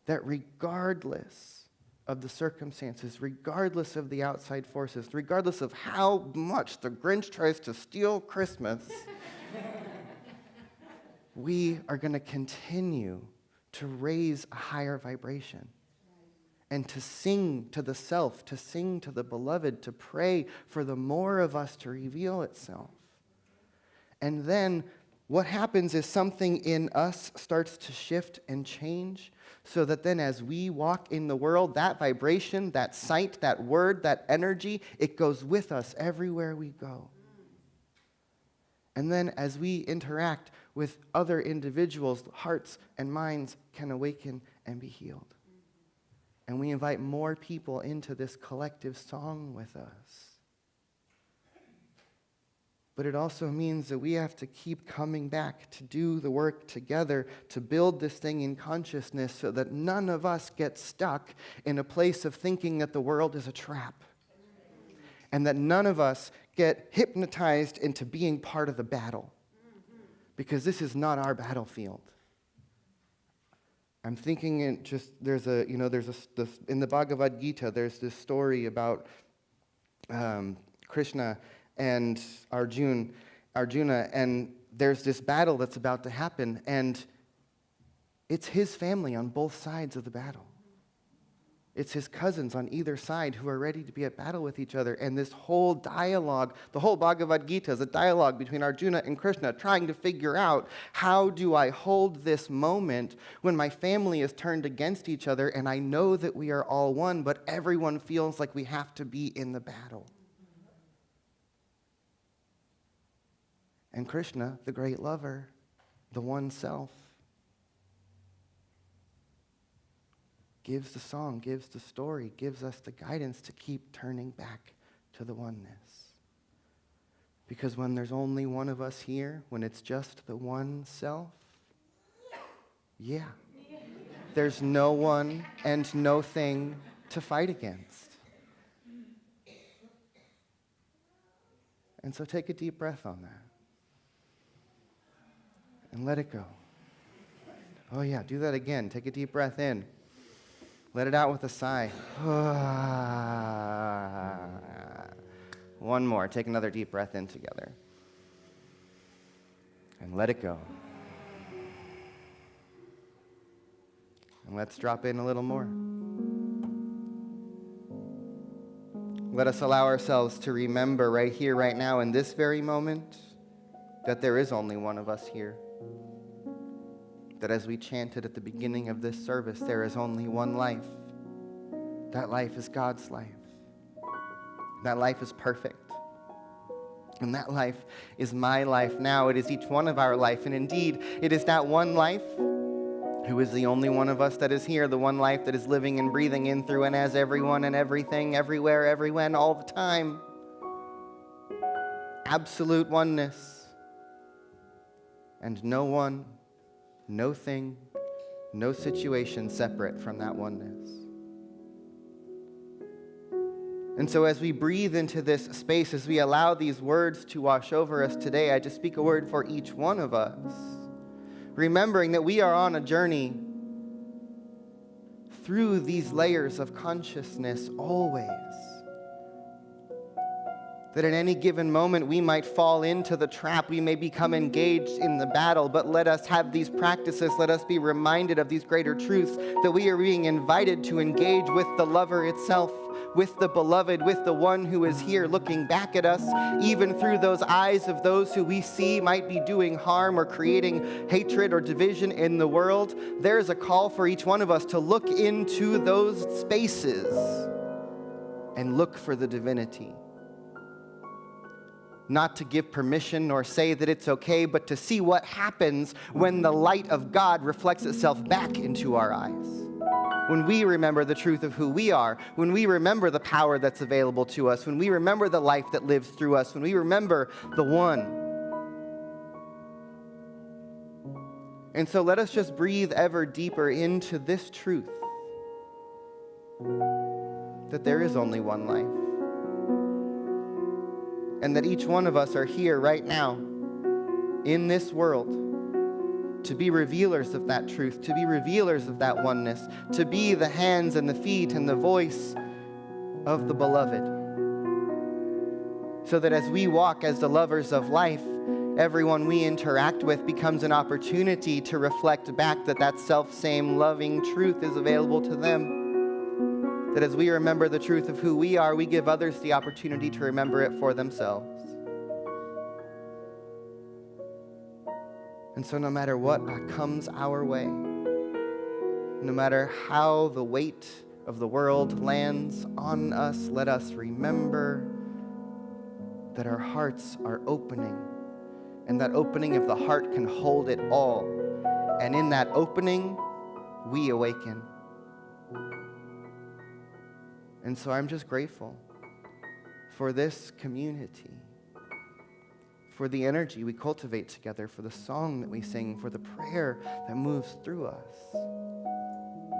That regardless of the circumstances, regardless of the outside forces, regardless of how much the Grinch tries to steal Christmas, we are going to continue to raise a higher vibration and to sing to the self, to sing to the beloved, to pray for the more of us to reveal itself. And then what happens is something in us starts to shift and change, so that then as we walk in the world, that vibration, that sight, that word, that energy, it goes with us everywhere we go. And then as we interact with other individuals, hearts and minds can awaken and be healed. And we invite more people into this collective song with us. But it also means that we have to keep coming back to do the work together, to build this thing in consciousness so that none of us get stuck in a place of thinking that the world is a trap. And that none of us get hypnotized into being part of the battle. Because this is not our battlefield. I'm thinking in the Bhagavad Gita, there's this story about Krishna and Arjuna, and there's this battle that's about to happen, and it's his family on both sides of the battle. It's his cousins on either side who are ready to be at battle with each other, and this whole dialogue, the whole Bhagavad Gita is a dialogue between Arjuna and Krishna trying to figure out, how do I hold this moment when my family is turned against each other, and I know that we are all one, but everyone feels like we have to be in the battle. And Krishna, the great lover, the one self, gives the song, gives the story, gives us the guidance to keep turning back to the oneness. Because when there's only one of us here, when it's just the one self, there's no one and no thing to fight against. And so take a deep breath on that. And let it go. Oh yeah, do that again. Take a deep breath in. Let it out with a sigh. One more. Take another deep breath in together. And let it go. And let's drop in a little more. Let us allow ourselves to remember right here, right now, in this very moment, that there is only one of us here. That as we chanted at the beginning of this service, there is only one life. That life is God's life. That life is perfect. And that life is my life now. It is each one of our life. And indeed, it is that one life who is the only one of us that is here, the one life that is living and breathing in, through, and as everyone and everything, everywhere, everywhen, all the time. Absolute oneness. And no one, no thing, no situation separate from that oneness. And so as we breathe into this space, as we allow these words to wash over us today, I just speak a word for each one of us, remembering that we are on a journey through these layers of consciousness always. That at any given moment we might fall into the trap, we may become engaged in the battle, but let us have these practices, let us be reminded of these greater truths, that we are being invited to engage with the lover itself, with the beloved, with the one who is here looking back at us, even through those eyes of those who we see might be doing harm or creating hatred or division in the world. There is a call for each one of us to look into those spaces and look for the divinity. Not to give permission nor say that it's okay, but to see what happens when the light of God reflects itself back into our eyes. When we remember the truth of who we are, when we remember the power that's available to us, when we remember the life that lives through us, when we remember the one. And so let us just breathe ever deeper into this truth, that there is only one life. And that each one of us are here right now in this world to be revealers of that truth, to be revealers of that oneness, to be the hands and the feet and the voice of the beloved. So that as we walk as the lovers of life, everyone we interact with becomes an opportunity to reflect back that self-same loving truth is available to them. That as we remember the truth of who we are, we give others the opportunity to remember it for themselves. And so no matter what comes our way, no matter how the weight of the world lands on us, let us remember that our hearts are opening, and that opening of the heart can hold it all. And in that opening, we awaken. And so I'm just grateful for this community, for the energy we cultivate together, for the song that we sing, for the prayer that moves through us,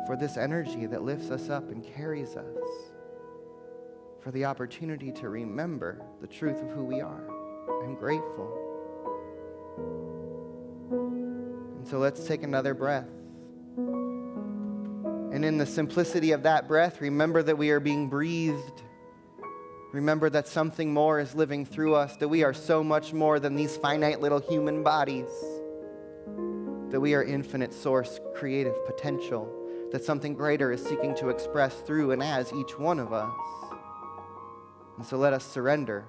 for this energy that lifts us up and carries us, for the opportunity to remember the truth of who we are. I'm grateful. And so let's take another breath. And in the simplicity of that breath, remember that we are being breathed. Remember that something more is living through us, that we are so much more than these finite little human bodies, that we are infinite source creative potential, that something greater is seeking to express through and as each one of us. And so let us surrender,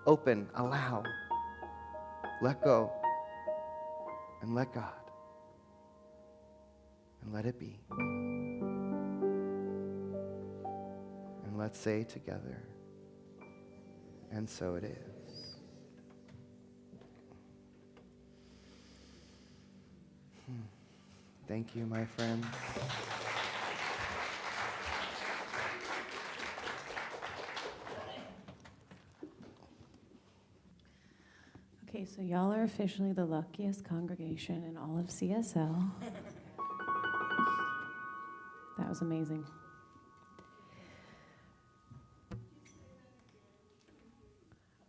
open, allow, let go, and let God, and let it be. And let's say together, and so it is. Thank you, my friends. Okay, so y'all are officially the luckiest congregation in all of CSL. That was amazing.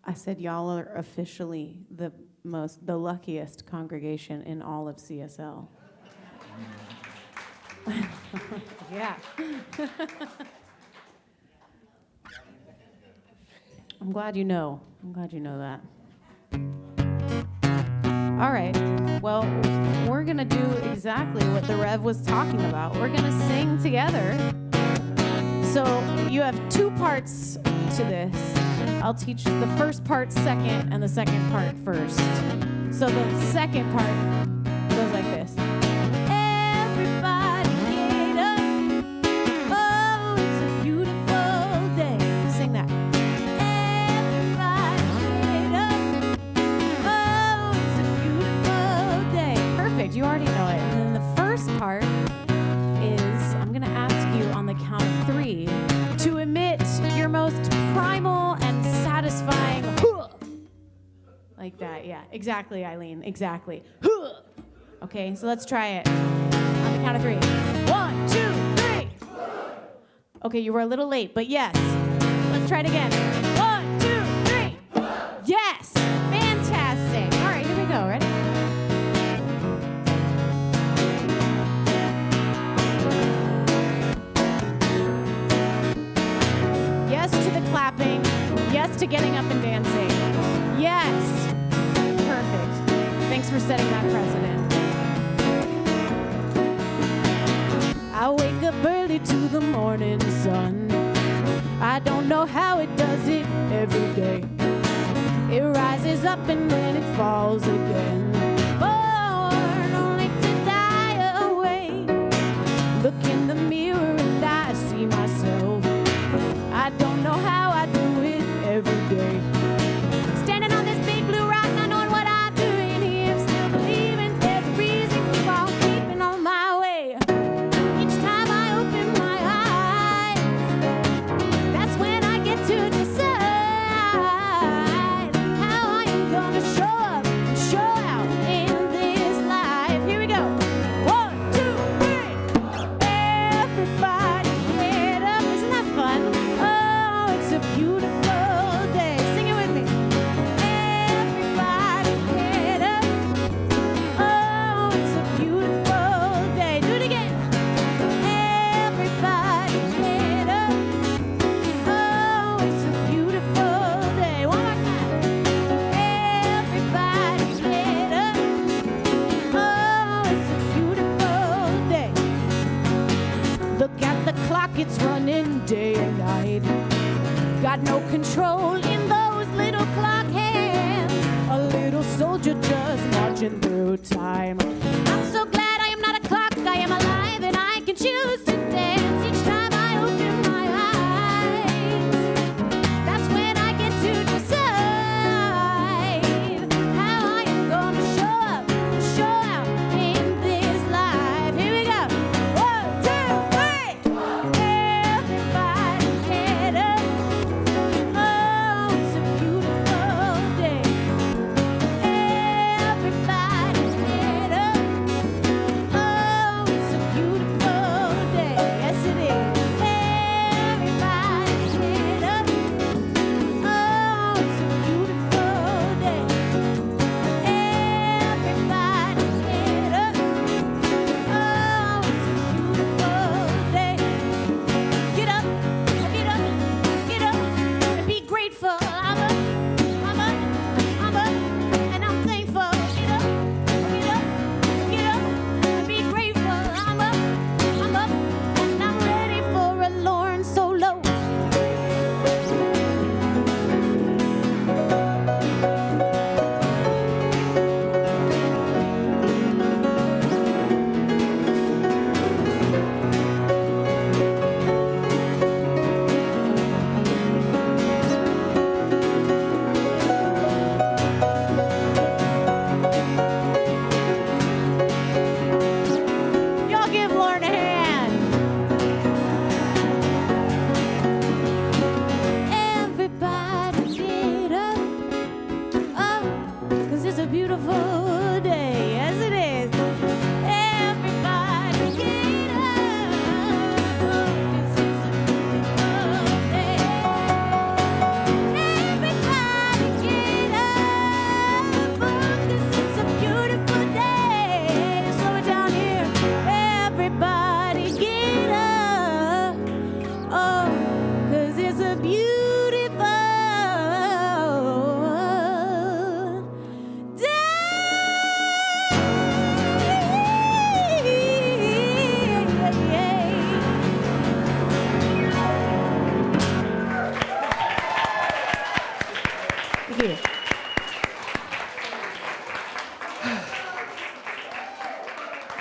I said y'all are officially the luckiest congregation in all of CSL. Yeah. I'm glad you know. I'm glad you know that. All right. Well, we're going to do exactly what the Rev was talking about. We're going to sing together. So you have two parts to this. I'll teach the first part second and the second part first. So the second part goes like this. Everybody get up. Oh, it's a beautiful day. Sing that. Everybody get up. Oh, it's a beautiful day. Perfect. You already know it. And then the first part is I'm going to ask you on the count of 3 to emit your most primal and satisfying like that. Yeah, exactly, Eileen. Exactly. Okay, so let's try it. On the count of 3. 1, 2, 3. Okay, you were a little late, but yes. Let's try it again. 1, 2, 3. Yes. Fantastic. All right, here we go. Ready? Yes to the clapping. Yes to getting up and dancing. Yes. Perfect. Thanks for setting that precedent. I wake up early to the morning sun. I don't know how it does it every day. It rises up and then it falls again. Born only to die away. Look in the mirror and I see myself. I don't know how I do it every day. Standing on this big blue rock, not knowing what I'm doing here. Still believing there's a reason to keep on keeping on my way. Each time I open my eyes, that's when I get to decide how I am gonna show up and show out in this life. Here we go. 1, 2, 3. Everybody get up. Isn't that fun? Oh, it's a beautiful day. Sing it with me. Everybody get up. Oh, it's a beautiful day. Do it again. Everybody get up. Oh, it's a beautiful day. One more time. Everybody get up. Oh, it's a beautiful day. Look at the clock, it's running day and night. Got no control in those little clock hands. A little soldier just marching through through time. I'm so glad I am not a clock, I am alive, and I can choose to dance each time I open my eyes. That's when I get to decide how I am gonna show out in this life. Here we go. 1, 2, 3. Everybody get up. Oh, it's a beautiful day. Everybody get up. Oh, it's a beautiful day. Yes, it is. Everybody get up. Oh, it's a beautiful day. Everybody get up. Oh, it's a beautiful day. Get up, get up, get up, and be grateful. I'm up, and I'm thankful. Get up, and be grateful. I'm up, and I'm ready for a Lorne solo. Y'all give Lorne a hand. Everybody get up. Oh, 'cause it's a beautiful day. Yes, it is. Everybody get up. 'Cause it's a beautiful day. Everybody get up. 'Cause it's a beautiful day. Slow it down here. Everybody get up. Oh, 'cause it's a beautiful day.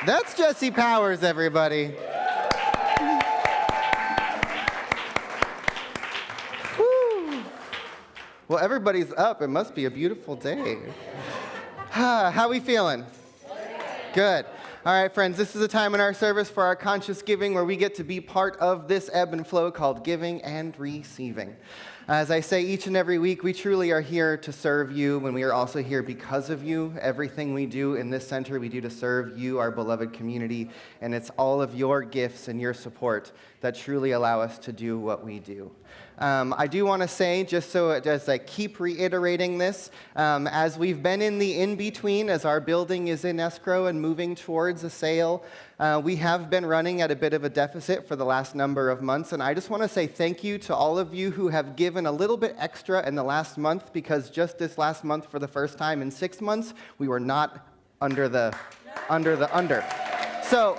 That's Jesse Powers, everybody. Whew. Well, everybody's up. It must be a beautiful day. How we feeling? Good. All right, friends, this is a time in our service for our conscious giving where we get to be part of this ebb and flow called giving and receiving. As I say each and every week, we truly are here to serve you when we are also here because of you. Everything we do in this center, we do to serve you, our beloved community, and it's all of your gifts and your support that truly allow us to do what we do. I do want to say, just so as I keep reiterating this, as we've been in the in-between, as our building is in escrow and moving towards a sale, we have been running at a bit of a deficit for the last number of months, and I just want to say thank you to all of you who have given a little bit extra in the last month, because just this last month, for the first time in 6 months, we were not under. So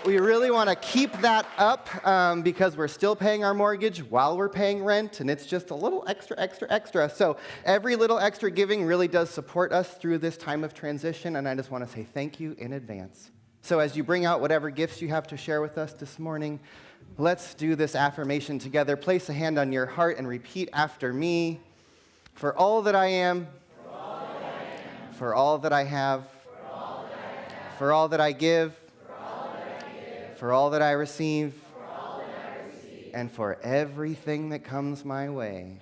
we really want to keep that up because we're still paying our mortgage while we're paying rent, and it's just a little extra. So every little extra giving really does support us through this time of transition, and I just want to say thank you in advance. So as you bring out whatever gifts you have to share with us this morning, let's do this affirmation together. Place a hand on your heart and repeat after me. For all that I am, for all that I have, for all that I give, for all that I receive, and for everything that comes my way.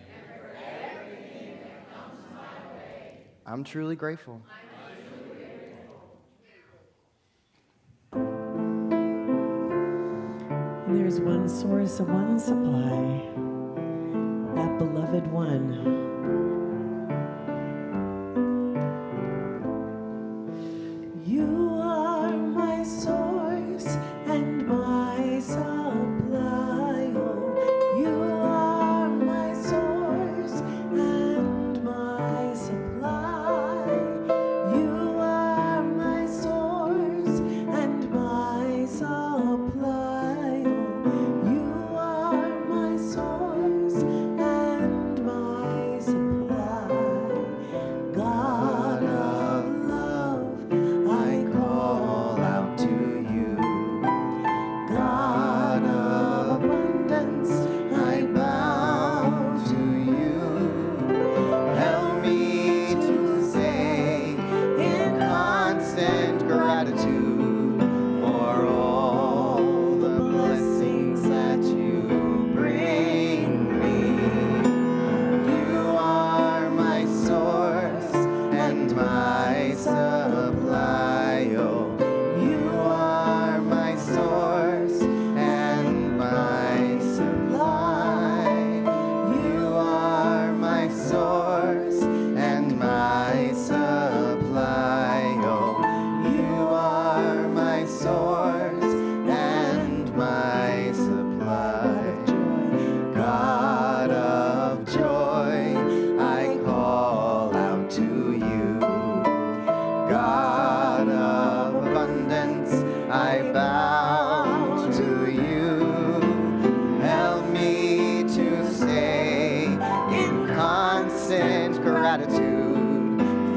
I'm truly grateful. And there's one source and one supply, that beloved one. You are my source and my supply. Oh, you are my source and my supply. You are my source and my supply. Oh, you are my source and my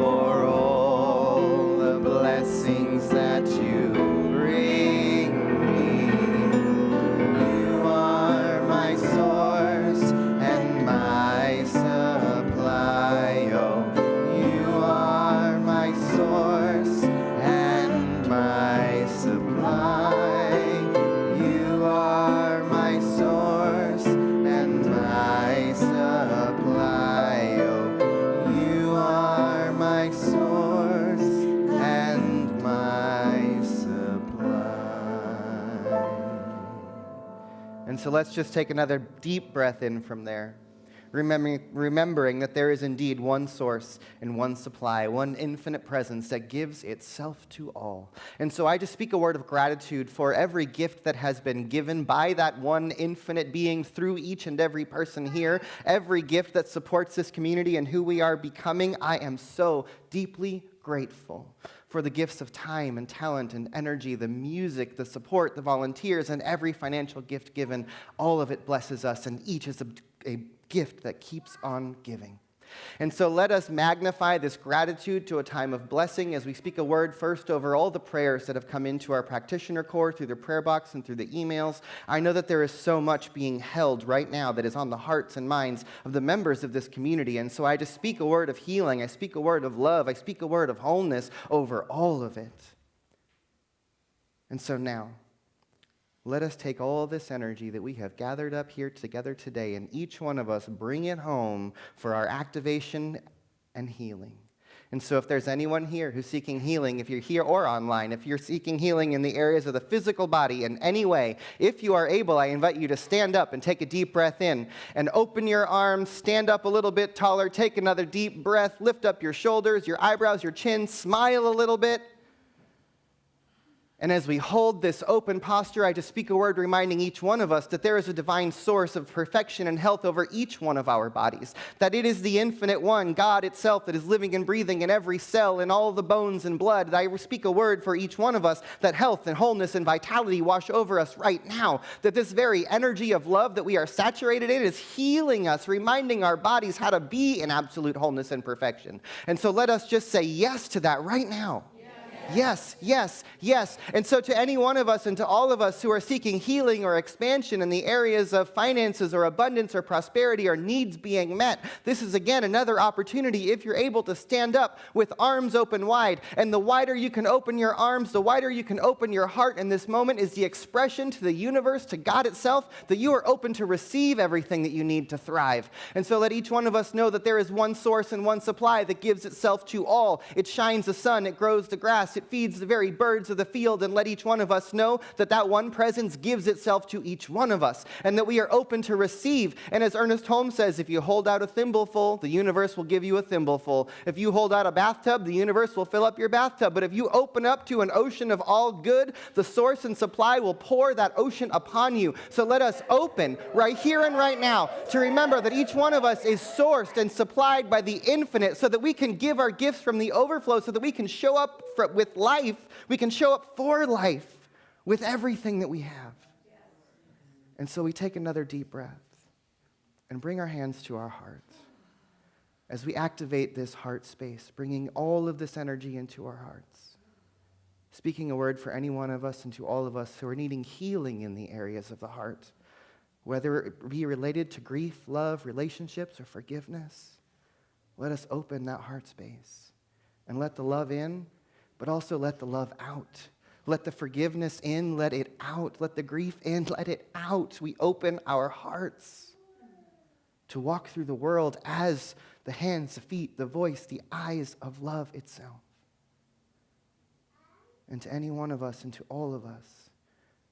for all the blessings that you bring me. You are my source and my supply. Oh, you are my source and my supply. You are my source and my supply. Oh, you are my source and my supply. And so let's just take another deep breath in from there. Remembering that there is indeed one source and one supply, one infinite presence that gives itself to all. And so I just speak a word of gratitude for every gift that has been given by that one infinite being through each and every person here, every gift that supports this community and who we are becoming. I am so deeply grateful for the gifts of time and talent and energy, the music, the support, the volunteers, and every financial gift given. All of it blesses us, and each is a gift that keeps on giving. And so let us magnify this gratitude to a time of blessing as we speak a word first over all the prayers that have come into our practitioner core through the prayer box and through the emails. I know that there is so much being held right now that is on the hearts and minds of the members of this community. And so I just speak a word of healing. I speak a word of love. I speak a word of wholeness over all of it. And so now, let us take all this energy that we have gathered up here together today, and each one of us bring it home for our activation and healing. And so if there's anyone here who's seeking healing, if you're here or online, if you're seeking healing in the areas of the physical body in any way, if you are able, I invite you to stand up and take a deep breath in and open your arms, stand up a little bit taller, take another deep breath, lift up your shoulders, your eyebrows, your chin, smile a little bit. And as we hold this open posture, I just speak a word reminding each one of us that there is a divine source of perfection and health over each one of our bodies, that it is the infinite one, God itself, that is living and breathing in every cell, in all the bones and blood. That I speak a word for each one of us that health and wholeness and vitality wash over us right now, that this very energy of love that we are saturated in is healing us, reminding our bodies how to be in absolute wholeness and perfection. And so let us just say yes to that right now. Yes, yes, yes. And so to any one of us and to all of us who are seeking healing or expansion in the areas of finances or abundance or prosperity or needs being met, this is again another opportunity if you're able to stand up with arms open wide. And the wider you can open your arms, the wider you can open your heart in this moment is the expression to the universe, to God itself, that you are open to receive everything that you need to thrive. And so let each one of us know that there is one source and one supply that gives itself to all. It shines the sun, it grows the grass, it feeds the very birds of the field, and let each one of us know that that one presence gives itself to each one of us, and that we are open to receive. And as Ernest Holmes says, if you hold out a thimbleful, the universe will give you a thimbleful. If you hold out a bathtub, the universe will fill up your bathtub. But if you open up to an ocean of all good, the source and supply will pour that ocean upon you. So let us open right here and right now to remember that each one of us is sourced and supplied by the infinite, so that we can give our gifts from the overflow, so that we can show up with life, we can show up for life with everything that we have. And so we take another deep breath and bring our hands to our hearts as we activate this heart space, bringing all of this energy into our hearts, speaking a word for any one of us and to all of us who are needing healing in the areas of the heart, whether it be related to grief, love, relationships, or forgiveness. Let us open that heart space and let the love in, but also let the love out. Let the forgiveness in, let it out. Let the grief in, let it out. We open our hearts to walk through the world as the hands, the feet, the voice, the eyes of love itself. And to any one of us and to all of us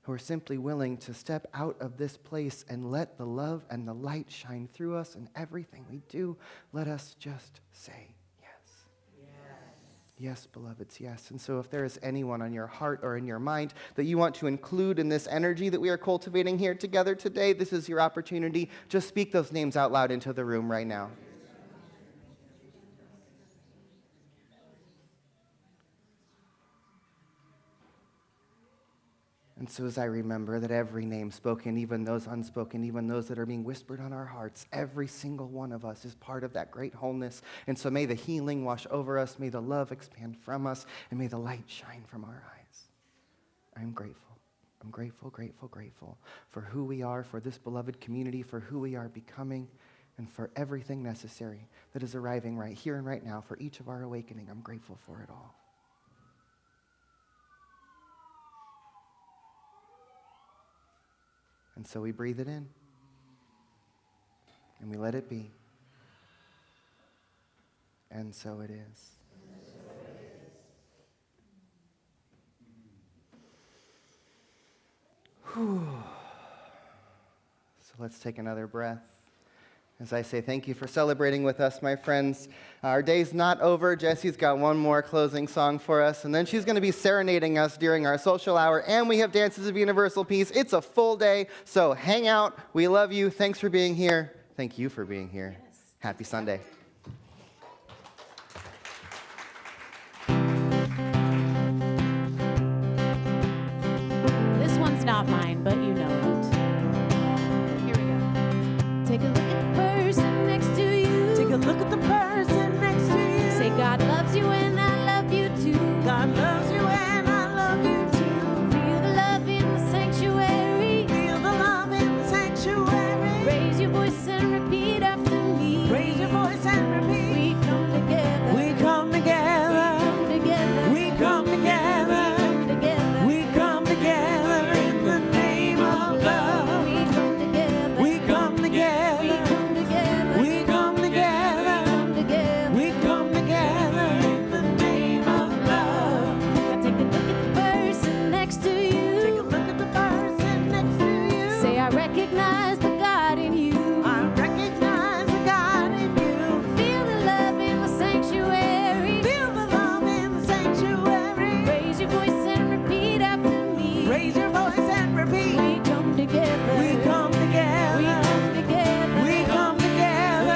who are simply willing to step out of this place and let the love and the light shine through us in everything we do, let us just say, yes, beloveds, yes. And so if there is anyone on your heart or in your mind that you want to include in this energy that we are cultivating here together today, this is your opportunity. Just speak those names out loud into the room right now. And so as I remember that every name spoken, even those unspoken, even those that are being whispered on our hearts, every single one of us is part of that great wholeness. And so may the healing wash over us, may the love expand from us, and may the light shine from our eyes. I'm grateful. I'm grateful, grateful, grateful for who we are, for this beloved community, for who we are becoming, and for everything necessary that is arriving right here and right now for each of our awakening. I'm grateful for it all. And so we breathe it in, and we let it be. And so it is. Whew. So let's take another breath. As I say thank you for celebrating with us, my friends. Our day's not over. Jesse's got one more closing song for us, and then she's going to be serenading us during our social hour, and we have Dances of Universal Peace. It's a full day, so hang out. We love you. Thanks for being here. Thank you for being here. Yes. Happy Sunday. This one's not mine, but you know it. Here we go. Take a look at the person next to you. Take a look at the person next to you. Say God loves you and I love you too. God loves you and I love you too. Feel the love in the sanctuary. Feel the love in the sanctuary. Raise your voice and repeat after me. Raise your voice and repeat. We come together. We come together. We come together. We come together. We come together in the name of love. We come together. We come together. We come together. We come together in the name of love. Now take a look at the person next to you. Take a look at the person next to you. Say I recognize the God in you. I recognize the God in you. Feel the love in the sanctuary. Feel the love in the sanctuary. Raise your voice and repeat after me. Raise your voice and repeat. We come together. We come together. We come together. We come together.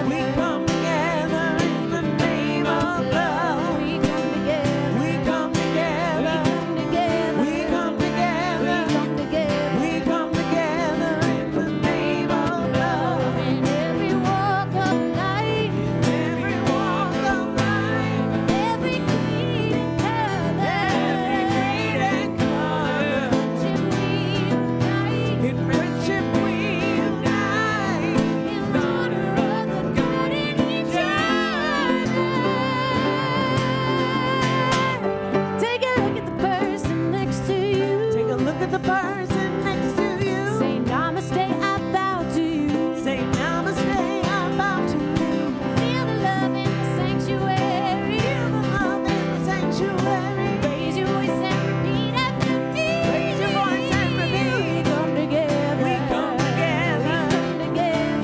We come together in the name of love. We come together. We come together. We come together. We come together in the name of love. In every walk of life, Every walk of life, every creed and every color, creed and color, in friendship we unite, in friendship we unite. in honor of the God in each other. Take a look at the person next to you. Take a look at the person next to you. Say namaste, I bow to you. Say namaste, I bow to you. Feel the love in the sanctuary. Feel the love in the sanctuary. Raise your voice and repeat after me. Raise your voice and repeat. We come together. We come together.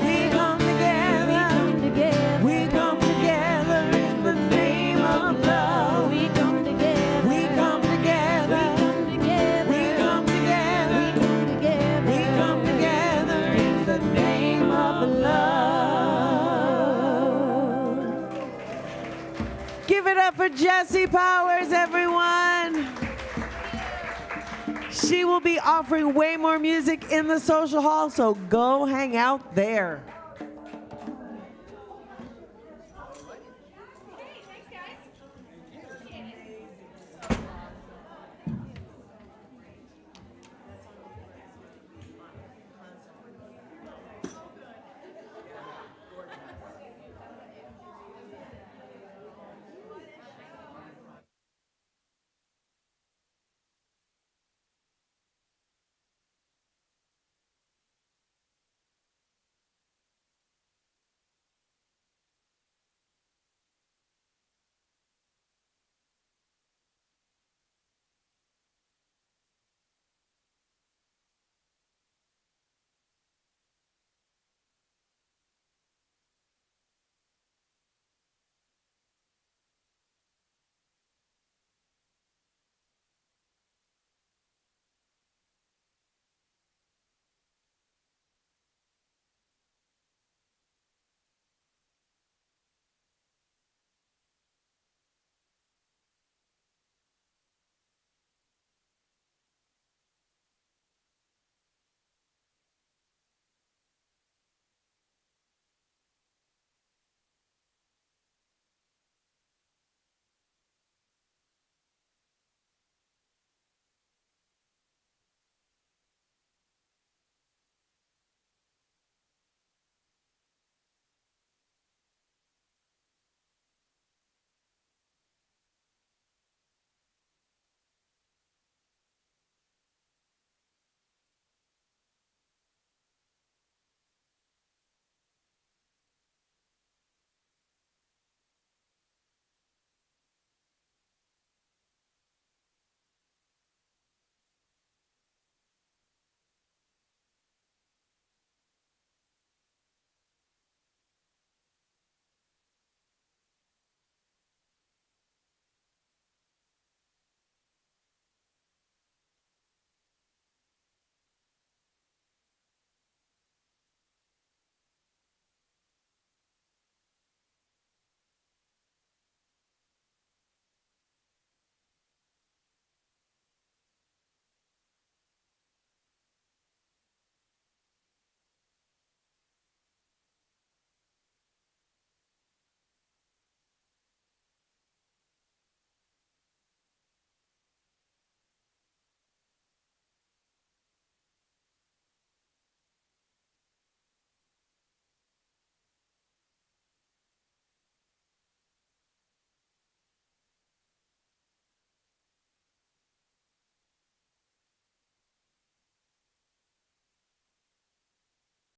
We come together. We come together. We come together. We come together in the name of love. We come together. We come together. We come together. We come together in the name of love. Give it up for Jessie Powers, everyone. She will be offering way more music in the social hall, so go hang out there.